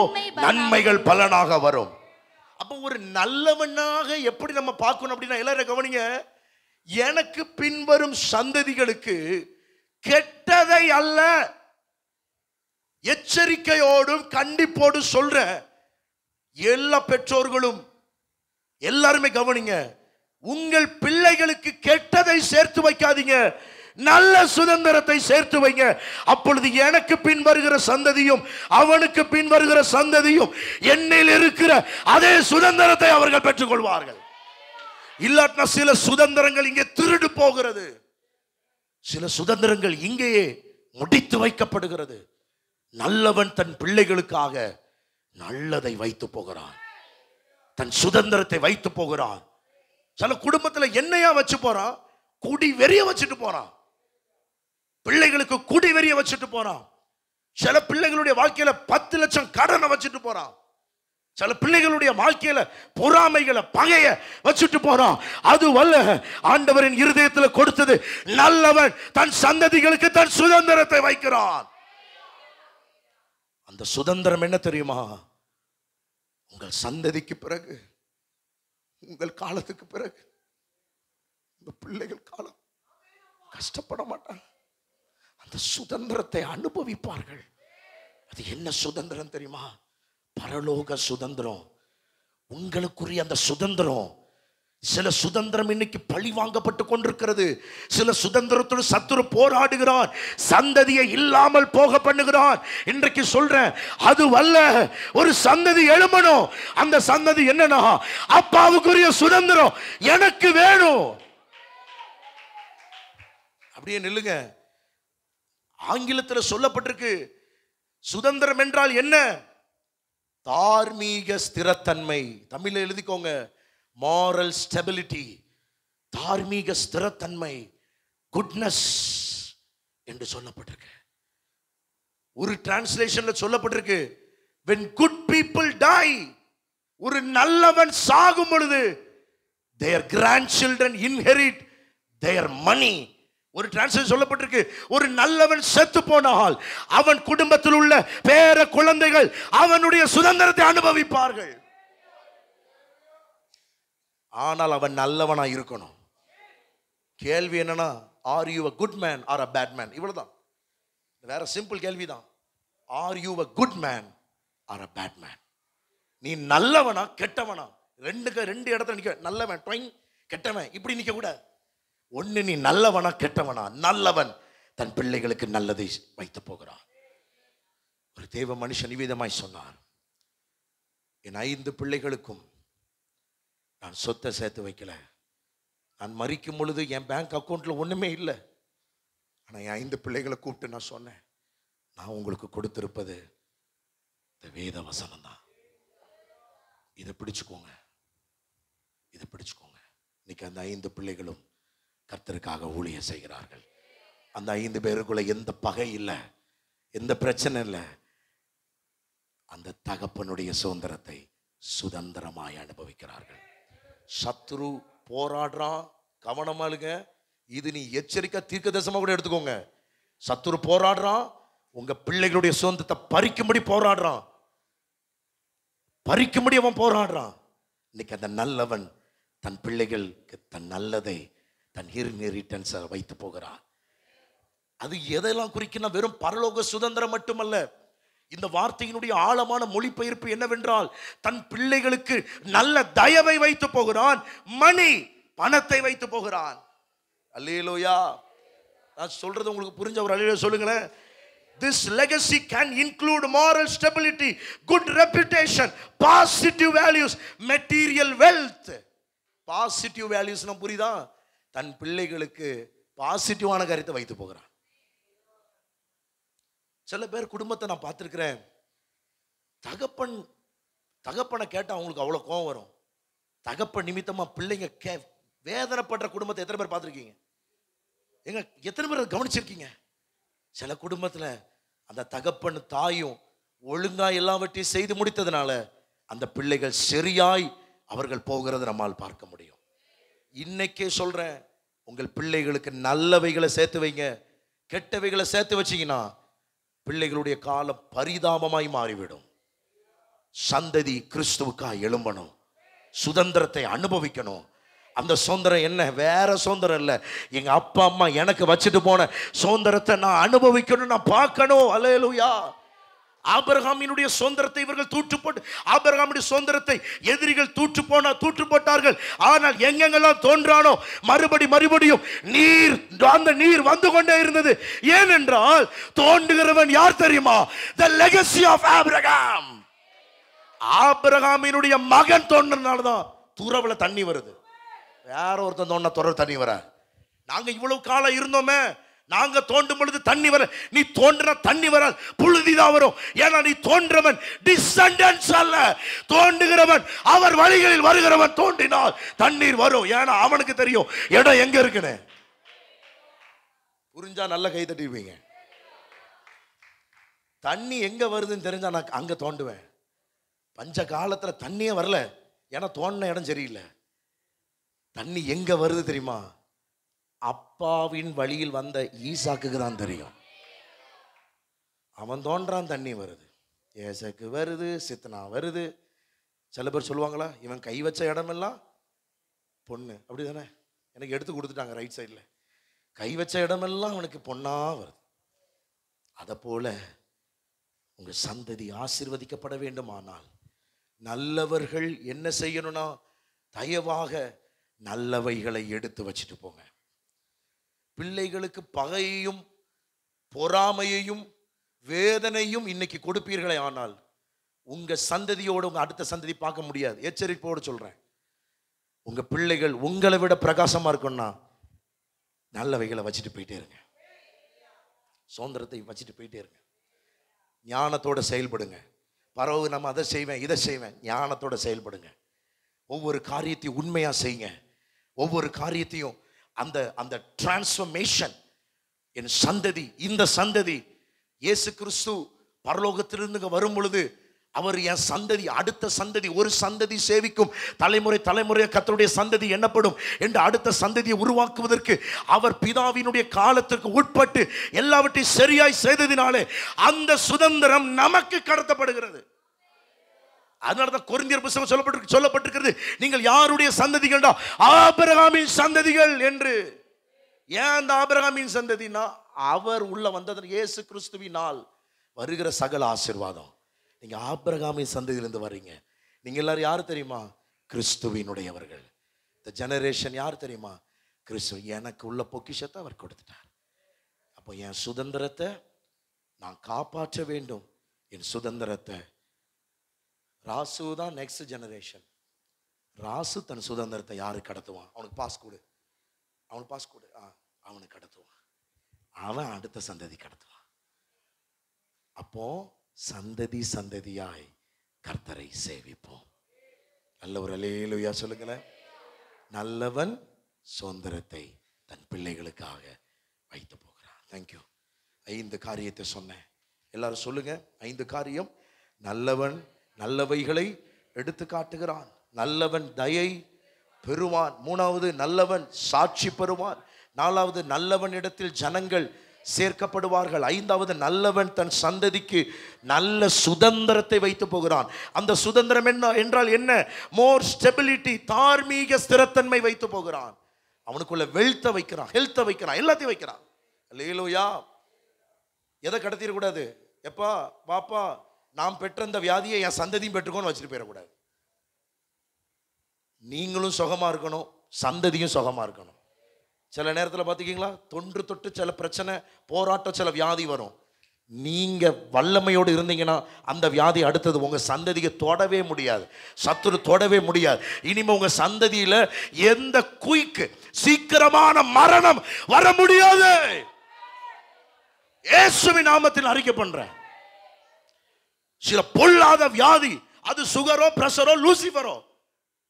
நன்மைகள் பலனாக வரும். அப்போ ஒரு நல்லவனாக எப்படி நம்ம பார்க்கணும் அப்படின்னா, எல்லாரும் கவனிங்க, எனக்கு பின்வரும் சந்ததிகளுக்கு கெட்டதை அல்ல, எச்சரிக்கையோடும் கண்டிப்போடு சொல்ற எல்லா பெற்றோர்களும் எல்லாருமே கவனிங்க. உங்கள் பிள்ளைகளுக்கு கெட்டதை சேர்த்து வைக்காதீங்க, நல்ல சுதந்திரத்தை சேர்த்து வைங்க. அப்பொழுது எனக்கு பின் வருகிற சந்ததியும் அவனுக்கு பின் வருகிற சந்ததியும் என்னில் இருக்கிற அதே சுதந்திரத்தை அவர்கள் பெற்றுக் கொள்வார்கள். இல்லாட்டினா சில சுதந்திரங்கள் இங்கே திருடு போகிறது, சில சுதந்திரங்கள் இங்கேயே முடித்து வைக்கப்படுகிறது. நல்லவன் தன் பிள்ளைகளுக்காக நல்லதை வைத்து போகிறான், தன் சுதந்திரத்தை வைத்து போகிறான். சில குடும்பத்தில் என்னையா வச்சு போறான், குடி வெறிய வச்சுட்டு போறான், பிள்ளைகளுக்கு குடி வெறிய வச்சுட்டு போறான். சில பிள்ளைகளுடைய வாழ்க்கையில 10 லட்சம் கடனை வச்சுட்டு போறான். சில பிள்ளைகளுடைய வாழ்க்கையில பொறாமைகளை பகைய வச்சுட்டு போறான். அது வல்ல ஆண்டவரின் இருதயத்தில் கொடுத்தது. நல்லவன் தன் சந்ததிகளுக்கு தன் சுதந்திரத்தை வைக்கிறான். அந்த சுதந்திரம் என்ன தெரியுமா? உங்கள் சந்ததிக்கு பிறகு, உங்கள் காலத்துக்கு பிறகு உங்க பிள்ளைகள் காலம் கஷ்டப்பட மாட்டாங்க, அந்த சுதந்திரத்தை அனுபவிப்பார்கள். அது என்ன சுதந்திரம் தெரியுமா? பரலோக சுதந்திரம். உங்களுக்குரிய அந்த சுதந்திரம். சில சுதந்திரம் இன்னைக்கு பழி வாங்கப்பட்டு கொண்டிருக்கிறது. சில சுதந்திரத்தோடு சத்துரு போராடுகிறான், சந்ததியை இல்லாமல் போக பண்ணுகிறான். இன்றைக்கு சொல்றேன், அது வல்ல ஒரு சந்ததி எழுமணும். அந்த சந்ததி என்னன்னா, அப்பாவுக்குரிய சுதந்திரம் எனக்கு வேணும். அப்படியே நில்லுங்க. ஆங்கிலத்தில் சொல்லப்பட்டிருக்கு, சுதந்திரம் என்றால் என்ன? தார்மீக ஸ்திரத்தன்மை. தமிழில் எழுதிக்கோங்க, moral stability. தார்மீக ஸ்திரத்தன்மை, குட்னஸ் என்று சொல்லப்பட்டிருக்கு. ஒரு டிரான்ஸ்லேஷன்ல சொல்லப்பட்டிருக்கு, when good people die, ஒரு நல்லவன் சாகும் பொழுது their grandchildren inherit their money. ஒரு டிரான்ஸ்லேஷன் சொல்லப்பட்டிருக்கு, ஒரு நல்லவன் செத்து போனால் அவன் குடும்பத்தில் உள்ள பேர குழந்தைகள் அவனுடைய சுதந்திரத்தை அனுபவிப்பார்கள். ஆனால் அவன் நல்லவனா இருக்கணும். கேள்வி என்னன்னா, are you a good man or a bad man? இவ்வளவுதான். வேற சிம்பிள் கேள்விதான். Are you a good man or a bad man? நீ நல்லவனா கெட்டவனா? ரெண்டு இடத்துல நிக்க. நல்லவன் ட்வைங், கெட்டவன் இப்படி நிக்க கூட. ஒன்னு நீ நல்லவனா கெட்டவனா? நல்லவன் தன் பிள்ளைகளுக்கு நல்லதை வைத்து போகிறான். ஒரு தேவ மனுஷன் நிவேதமாய் சொன்னார், என் 5 பிள்ளைகளுக்கும் நான் சொத்தை சேர்த்து வைக்கல. நான் மரிக்கும் பொழுது என் பேங்க் அக்கௌண்ட்ல ஒண்ணுமே இல்லை. ஆனா என் 5 பிள்ளைகளை கூப்பிட்டு நான் சொன்னேன், நான் உங்களுக்கு கொடுத்திருப்பது இந்த வேத வசனம் தான். இதை பிடிச்சுக்கோங்க, இதை பிடிச்சுக்கோங்க. இன்னைக்கு அந்த 5 பிள்ளைகளும் கர்த்தருக்காக ஊழியம் செய்கிறார்கள். அந்த 5 பேருக்குள்ள எந்த பகை இல்லை, எந்த பிரச்சனை இல்லை. அந்த தகப்பனுடைய சுதந்திரத்தை சுதந்திரமாய் அனுபவிக்கிறார்கள். சத்ரு போராடுறான், கவனமா இருங்க. இது நீ எச்சரிக்கை தீர்க்கதரிசனமா கூட எடுத்துக்கோங்க. சத்ரு போராடுறான், உங்க பிள்ளைகளுடைய சுதந்திரத்தை பறிக்கும்படி போராடுறான், பறிக்கும்படி அவன் போராடுறான். இன்னைக்கு அந்த நல்லவன் தன் பிள்ளைகளுக்கு தன் நல்லதை, தன் இன்ஹெரிட்டன்ஸை வைத்து போகிறான். அது எதெல்லாம் குறிக்கணும்? வெறும் பரலோக சுதந்திரம் மட்டுமல்ல. இந்த வார்த்தையினுடைய ஆழமான மொழிபெயர்ப்பு என்னவென்றால், தன் பிள்ளைகளுக்கு நல்ல தயவை வைத்து போகிறான், மணி பணத்தை வைத்து போகிறான். அல்லேலூயா. நான் சொல்றது உங்களுக்கு புரிஞ்ச ஒரு அல்லேலூயா சொல்லுங்களேன். This legacy can include moral stability, good reputation, positive values, material wealth. Positive values நம்ம புரியுதா? தன் பிள்ளைகளுக்கு பாசிட்டிவான காரியத்தை வைத்து போகிறான். சில பேர் குடும்பத்தை நான் பார்த்திருக்கிறேன், தகப்பனை கேட்டா அவங்களுக்கு அவ்வளவு கோபம் வரும். தகப்பன் நிமித்தமா பிள்ளைங்க வேதனைப்படுற குடும்பத்தை எத்தனை பேர் பார்த்திருக்கீங்க? எங்க எத்தனை பேர் கவனிச்சிருக்கீங்க? சில குடும்பத்துல அந்த தகப்பன் தாயும் ஒழுங்கா எல்லாவற்றையும் செய்து முடித்ததுனால அந்த பிள்ளைகள் சரியாய் அவர்கள் போகிறது நம்மால் பார்க்க முடியும். இன்னைக்கே சொல்றேன், உங்கள் பிள்ளைகளுக்கு நல்லவைகளை சேர்த்து வைங்க. கெட்டவைகளை சேர்த்து வச்சீங்கன்னா பிள்ளைகளுடைய காலம் பரிதாபமாய் மாறிவிடும். சந்ததி கிறிஸ்துவுக்காக எழும்பணும், சுதந்திரத்தை அனுபவிக்கணும். அந்த சுதந்திரம் என்ன? வேற சுதந்திரம் இல்லை. எங்க அப்பா அம்மா எனக்கு வச்சுட்டு போன சுதந்திரத்தை நான் அனுபவிக்கணும், நான் பார்க்கணும். அல்லேலூயா. ஆபிரகாமினுடைய சுதந்திரத்தை இவர்கள் தூற்று போட்டு, ஆபிரகாமுடைய சுதந்திரத்தை எதிரிகள் தூற்று போட்டார்கள். ஆனால் எங்கெங்கெல்லாம் தோன்றானோ மறுபடியும் நீர், அந்த நீர் வந்து கொண்டே இருந்தது. ஏனென்றால் தோன்றுகிறவன் யார் தெரியுமா? The legacy of Abraham. ஆபிரகாமினுடைய மகன் தோன்றனாலதான் துறவுல தண்ணி வருது. வேற ஒருத்தன் தோண்ட துறவு தண்ணி வர. நாங்க இவ்வளவு காலம் இருந்தோமே, நாங்க தோண்டும் பொழுது தண்ணி வர. நீ தோன்றின தண்ணி வராது, புழுதிதான் வரும். ஏன்னா நீ தோன்றவன் டிசெண்டன்ஸ் அல்ல, தோண்டுகிறவன், அவர் வழிகளில் வருகிறவன். தோண்டினால் தண்ணீர் வரும். ஏன்னா அவனுக்கு தெரியும் இடம் எங்க இருக்குன்னு. புரிஞ்சா நல்ல கை தட்டிடுவீங்க. தண்ணி எங்க வருதுன்னு தெரிஞ்சா நான் அங்க தோண்டுவேன். பஞ்ச காலத்துல தண்ணியே வரல, ஏன்னா தோண்டின இடம் சரியில்லை. தண்ணி எங்க வருது தெரியுமா? அப்பாவின் வழியில் வந்த ஈசாக்குக்கு தான் தெரியும். அவன் தோன்றான், தண்ணி வருது. ஏசக்கு வருது, சித்தனா வருது. சில பேர் சொல்லுவாங்களா, இவன் கை வச்ச இடமெல்லாம் பொண்ணு. அப்படிதானே? எனக்கு எடுத்து கொடுத்துட்டாங்க ரைட் சைடில். கை வச்ச இடமெல்லாம் அவனுக்கு பொண்ணா வருது. அதை போல உங்க சந்ததி ஆசீர்வதிக்கப்பட வேண்டுமானால் நல்லவர்கள் என்ன செய்யணும்னா, தயவாக நல்லவைகளை எடுத்து வச்சுட்டு போங்க. பிள்ளைகளுக்கு பகையையும் பொறாமையையும் வேதனையும் இன்னைக்கு கொடுப்பீர்களே, ஆனால் உங்க சந்ததியோடு உங்க அடுத்த சந்ததி பார்க்க முடியாது. எச்சரிப்போடு சொல்றேன். உங்க பிள்ளைகள் உங்களை விட பிரகாசமா இருக்கும்னா நல்லவைகளை வச்சுட்டு போயிட்டே இருங்க. சுதந்திரத்தை வச்சுட்டு போயிட்டே இருங்க. ஞானத்தோட செயல்படுங்க. பரவு நம்ம அதை செய்வேன் இதை செய்வேன், ஞானத்தோட செயல்படுங்க. ஒவ்வொரு காரியத்தையும் உண்மையா செய்யுங்க. ஒவ்வொரு காரியத்தையும் அந்த அந்த டிரான்ஸ்ஃபர்மேஷன். என் சந்ததி, இந்த சந்ததி இயேசு கிறிஸ்து பரலோகத்திலிருந்து வரும் பொழுது அவர் என் சந்ததி, அடுத்த சந்ததி, ஒரு சந்ததி சேவிக்கும் தலைமுறை கர்த்தருடைய சந்ததி எண்ணப்படும் என்று அடுத்த சந்ததியை உருவாக்குவதற்கு அவர் பிதாவினுடைய காலத்திற்கு உட்பட்டு எல்லாவற்றையும் சரியாய் செய்ததினாலே அந்த சுதந்திரம் நமக்கு கடத்தப்படுகிறது. அதனாலதான் கொரிந்தியர் புத்தகம் சொல்லப்பட்டிருக்கிறது, நீங்கள் யாருடைய சந்ததிகள்? ஆபிரகாமின் சந்ததிகள் என்று. ஏன் அந்த ஆபிரகாமின் சந்ததினா, அவர் உள்ள வந்தது இயேசு கிறிஸ்துவினால் வருகிற சகல ஆசீர்வாதம். நீங்க ஆபிரகாமின் சந்ததியிலிருந்து வர்றீங்க. நீங்க எல்லாரும் யாரு தெரியுமா? கிறிஸ்துவினுடையவர்கள். இந்த ஜெனரேஷன் யார் தெரியுமா? கிறிஸ்து. எனக்கு உள்ள பொக்கிஷத்தை அவர் கொடுத்துட்டார். அப்போ என் சுதந்திரத்தை நான் காப்பாற்ற வேண்டும். என் சுதந்திரத்தை ராசு தான் நெக்ஸ்ட் ஜெனரேஷன். ராசு தன் சுதந்திரத்தை யாரு கடத்துவான்? அவனுக்கு பாஸ் கொடு, அவனுக்கு பாஸ் கொடு, அவனுக்கு கடத்துவான். அவன் அடுத்த சந்ததி கடத்துவான். அப்போ சந்ததி சந்ததியாய் கர்த்தரை சேவிப்போம். நல்ல ஒரு அல்லேலூயா சொல்லுங்களேன். நல்லவன் சுதந்திரத்தை தன் பிள்ளைகளுக்காக வைத்து போகிறான். தேங்க்யூ. 5 காரியத்தை சொன்னேன். எல்லாரும் சொல்லுங்க. 5 காரியம். நல்லவன் நல்லவைகளை எடுத்து காட்டுகிறான். நல்லவன் தயை பெறுவான். 3வது நல்லவன் சாட்சி பெறுவான். 4வது நல்லவன் இடத்தில் ஜனங்கள் சேர்க்கப்படுவார்கள். 5வது நல்லவன் தன் சந்ததிக்கு நல்ல சுதந்திரத்தை வைத்து போகிறான். அந்த சுதந்திரம் என்ன என்றால் என்ன? மோர் ஸ்டெபிலிட்டி, தார்மீக ஸ்திரத்தன்மை வைத்து போகிறான். அவனுக்குள்ள வெல்த்தை வைக்கிறான், ஹெல்த்தை வைக்கிறான், எல்லாத்தையும் வைக்கிறான். அல்லேலூயா. எதை கடத்திடக்கூடாது? எப்பா பாப்பா, நாம் பெற்ற இந்த வியாதியை என் சந்ததியும் பெற்றுக்கோன்னு வச்சுட்டு போயிடக்கூடாது. நீங்களும் சுகமா இருக்கணும், சந்ததியும் சுகமா இருக்கணும். சில நேரத்தில் பார்த்துக்கிங்களா, தொட்டு சில பிரச்சனை, போராட்டம், சில வியாதி வரும். நீங்க வல்லமையோடு இருந்தீங்கன்னா அந்த வியாதி அடுத்தது உங்க சந்ததிக்கு தொடவே முடியாது, சத்துரு தொடவே முடியாது. இனிமே உங்க சந்ததியில எந்த குயிக்கு சீக்கிரமான மரணம் வர முடியாது. இயேசுவின் நாமத்தில் அறிக்கை பண்றேன். சில பொல்லாத வியாதி, அது சுகரோ பிரஷரோ லூசிபரோ,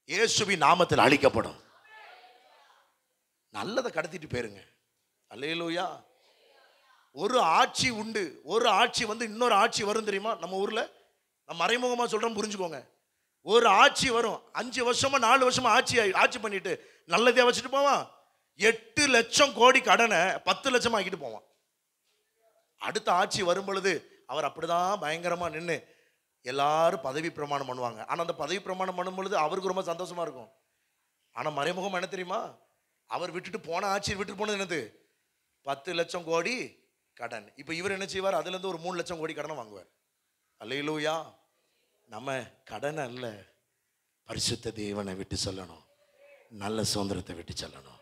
இயேசுவின் நாமத்தில் அழிக்கப்படும். நல்லதை கடத்திட்டு போயிருங்க. அல்லேலூயா. ஒரு ஆட்சி உண்டு, ஒரு ஆட்சி இன்னொரு ஆட்சி வரும் தெரியுமா? நம்ம ஊர்ல நம்ம மறைமுகமா சொல்றோம், புரிஞ்சுக்கோங்க. ஒரு ஆட்சி வரும், 5 வருஷமா 4 வருஷமா ஆட்சி பண்ணிட்டு நல்லதையா வச்சுட்டு போவான். 8 லட்சம் கோடி கடனை 10 லட்சம் ஆக்கிட்டு போவான். அடுத்த ஆட்சி வரும் பொழுது அவர் அப்படிதான் பயங்கரமா நின்று எல்லாரும் பதவி பிரமாணம் பண்ணுவாங்க. ஆனா அந்த பதவி பிரமாணம் பண்ணும் பொழுது அவருக்கு ரொம்ப சந்தோஷமா இருக்கும். ஆனா மறைமுகம் என்ன தெரியுமா? அவர் விட்டுட்டு போன ஆட்சி விட்டுட்டு போனது என்னது? 10 லட்சம் கோடி கடன். இப்ப இவர் என்ன செய்வார்? அதுல இருந்து ஒரு 3 லட்சம் கோடி கடனை வாங்குவார். அல்லேலூயா. நம்ம கடன் அல்ல, பரிசுத்த தேவனை விட்டு சொல்லணும், நல்ல சுதந்திரத்தை விட்டு சொல்லணும்.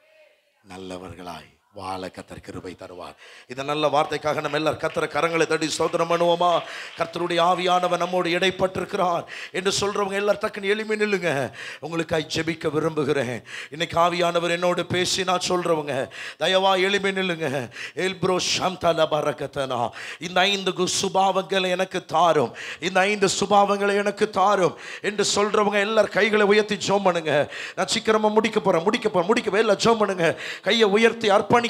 நல்லவர்களாய் வாழ கர்த்தர் கிருபை தருவார். இந்த நல்ல வார்த்தைக்காக நம்ம எல்லாரும் கர்த்தரை கரங்களை தட்டி ஸ்தோத்திரம் பண்ணுவோமா? கர்த்தருடைய ஆவியானவர் நம்மோடு இடைப்பட்டிருக்கிறார் என்று சொல்றவங்க எல்லாரும் டக்குன்னு எளிமை நில்லுங்க. உங்களுக்காய் ஜெபிக்க விரும்புகிறேன். இன்னைக்கு ஆவியானவர் என்னோடு பேசி நான் சொல்றவங்க தயவா எளிமை நில்லுங்க. எல்ப்ரோ ஷம்தல பரக்கத்தனா, இந்த 5 சுபாவங்களை எனக்கு தாரும், இந்த 5 சுபாவங்களை எனக்கு தாரும் என்று சொல்றவங்க எல்லாரும் கைகளை உயர்த்தி ஜெபம் பண்ணுங்க. நான் சீக்கிரமா முடிக்க போறேன். எல்லாம் ஜெபம் பண்ணுங்க. கையை உயர்த்தி அர்ப்பணிங்க.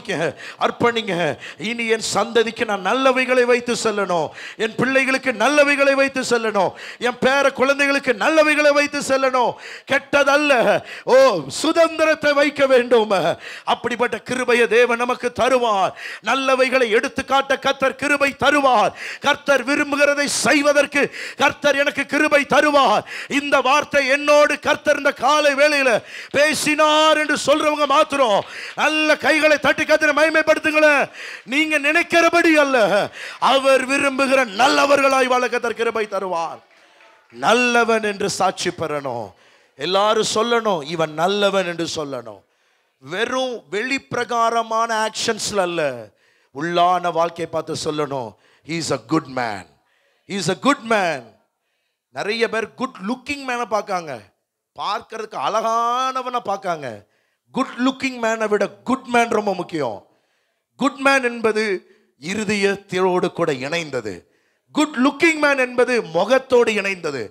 இனி என் சந்ததிக்கு நான் நல்லவைகளை வைத்து செல்லணும், என் பிள்ளைகளுக்கு நல்லவைகளை வைத்து செல்லணும், என் பேர குழந்தைகளுக்கு நல்லவைகளை வைத்து செல்லணும், கெட்டதல்ல. ஓ, சுதந்திரத்தை வைக்க வேண்டும். அப்படிப்பட்ட கிருபையை தேவன் நமக்கு தருவார். நல்லவைகளை எடுத்து காட்ட கர்த்தர் கிருபை தருவார். கர்த்தர் விரும்புகிறதை செய்வதற்கு கர்த்தர் எனக்கு கிருபை தருவார். இந்த வார்த்தை என்னோடு கர்த்தர் இந்த காலை வேளையில பேசினார் என்று சொல்றவங்க மாத்திரம் நல்ல கைகளை தட்டி கர்த்தரை மகிமைப்படுத்துங்களேன். நீங்க நினைக்கிறபடி அல்ல, அவர் விரும்புகிற நல்லவர்களாய் வாழ கர்த்தர் கிருபை தருவார். நல்லவன் என்று சாட்சி பெறணும். எல்லாரும் சொல்லணும், இவன் நல்லவன் என்று சொல்லணும். வெறும் வெளிப்பிரகாரமான ஆக்ஷன்ஸ்ல அல்ல, உள்ளான வாழ்க்கையை பார்த்து சொல்லணும், he is a good man, he is a good man. நிறைய பேர் குட் லுக்கிங் மேனை பார்க்காங்க, பார்க்கறதுக்கு அழகானவனை பார்க்காங்க. குட் லுக்கிங் மேனை விட குட் மேன் ரொம்ப முக்கியம். குட் மேன் என்பது இருதயத்தோடு கூட இணைந்தது. குட் லுக்கிங் மேன் என்பது முகத்தோடு இணைந்தது.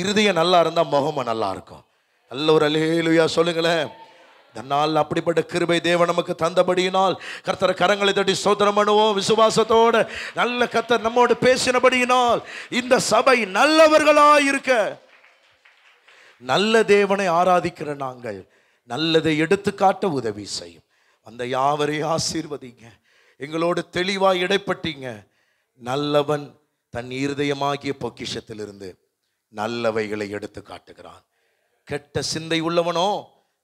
இருதயம் நல்லா இருந்தா முகமும் நல்லா இருக்கும். நல்ல ஒரு அல்லேலூயா சொல்லுங்களேன். இதனால் அப்படிப்பட்ட கிருபை தேவன் நமக்கு தந்தபடியினால் கர்த்தர் கரங்களை தட்டி ஸ்தோத்திரம் பண்ணுவோம் விசுவாசத்தோட. நல்ல கர்த்தர் நம்மோடு பேசினபடியினால் இந்த சபை நல்லவர்களாய் இருக்க, நல்ல தேவனை ஆராதிக்கிற நாங்கள் நல்லதை எடுத்து காட்ட உதவி செய்யும். அந்த யாவரையும் ஆசீர்வதிங்க. எங்களோடு தெளிவாய் இடைப்பட்டீங்க. நல்லவன் தன் இருதயமாகிய பொக்கிஷத்திலிருந்து நல்லவைகளை எடுத்து காட்டுகிறான். கெட்ட சிந்தை உள்ளவனோ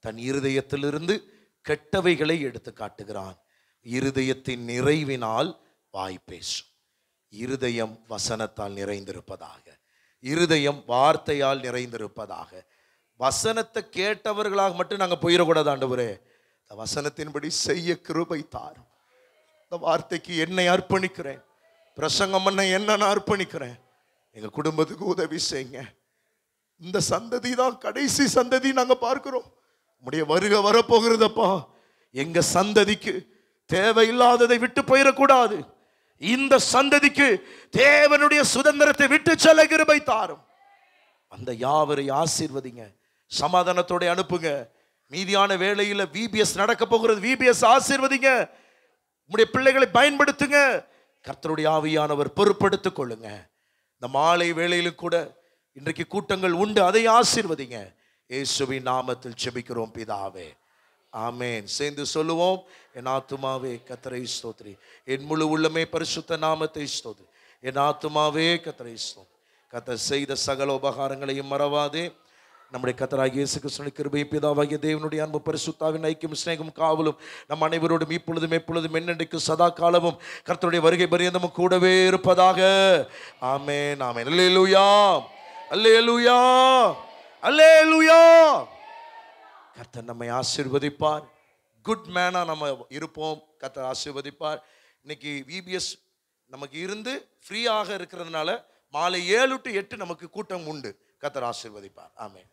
தன் இருதயத்திலிருந்து கெட்டவைகளை எடுத்து காட்டுகிறான். இருதயத்தின் நிறைவினால் வாய் பேசும். இருதயம் வசனத்தால் நிறைந்திருப்பதாக, இருதயம் வார்த்தையால் நிறைந்திருப்பதாக. வசனத்தை கேட்டவர்களாக மட்டும் நாங்கள் போயிடக்கூடாது ஆண்டவரே. இந்த வசனத்தின்படி செய்ய கிருபை தாரும். இந்த வார்த்தைக்கு என்னை அர்ப்பணிக்கிறேன். பிரசங்கம் பண்ண என்ன நான் அர்ப்பணிக்கிறேன். எங்கள் குடும்பத்துக்கு உதவி செய்யுங்க. இந்த சந்ததி தான் கடைசி சந்ததி நாங்கள் பார்க்கிறோம். உம்முடைய வருகை வரப்போகிறதப்பா. எங்க சந்ததிக்கு தேவையில்லாததை விட்டு போயிடக்கூடாது. இந்த சந்ததிக்கு தேவனுடைய சுதந்திரத்தை விட்டு செல்ல கிருபை தாரும். அந்த யாவரை ஆசீர்வதிங்க. சமாதானத்தோட அனுப்புங்க. மீதியான வேளையில் VBS நடக்க போகிறது. VBS ஆசீர்வதிங்க. உம்முடைய பிள்ளைகளை பயன்படுத்துங்க. கர்த்தருடைய ஆவியானவர் பொறுப்படுத்திக் கொள்ளுங்க. இந்த மாலை வேளையிலும் கூட இன்றைக்கு கூட்டங்கள் உண்டு, அதை ஆசீர்வதிங்க. இயேசுவின் நாமத்தில் ஜெபிக்கிறோம் பிதாவே, ஆமென். சேர்ந்து சொல்லுவோம். என் ஆத்துமாவே கர்த்தரை ஸ்தோத்திரி, என் முழு உள்ளமே பரிசுத்த நாமத்தை ஸ்தோத்திரி. என் ஆத்துமாவே கர்த்தரை ஸ்தோத்திரி. கர்த்தர் செய்த சகல உபகாரங்களையும் மறவாதே. நம்முடைய கர்த்தராகிய இயேசு கிறிஸ்துவின் கிருபை, பிதாவாகிய தேவனுடைய அன்பு, பரிசுத்தாவின் ஐக்கியம், சிநேகம், காவலும் நம் அனைவரோடும் இப்பொழுதும் எப்பொழுதும் என்னென்றைக்கு சதா காலமும் கர்த்தருடைய வருகை பரியந்தமும் கூடவே இருப்பதாக. ஆமென், ஆமென். அல்லேலூயா, அல்லேலூயா, அல்லேலூயா. கர்த்தர் நம்மை ஆசீர்வதிப்பார். குட் மேனா நம்ம இருப்போம். கர்த்தர் ஆசீர்வதிப்பார். இன்னைக்கு VBS நமக்கு இருந்து ஃப்ரீயாக இருக்கிறதுனால மாலை 7 to 8 நமக்கு கூட்டம் உண்டு. கர்த்தர் ஆசீர்வதிப்பார். ஆமென்.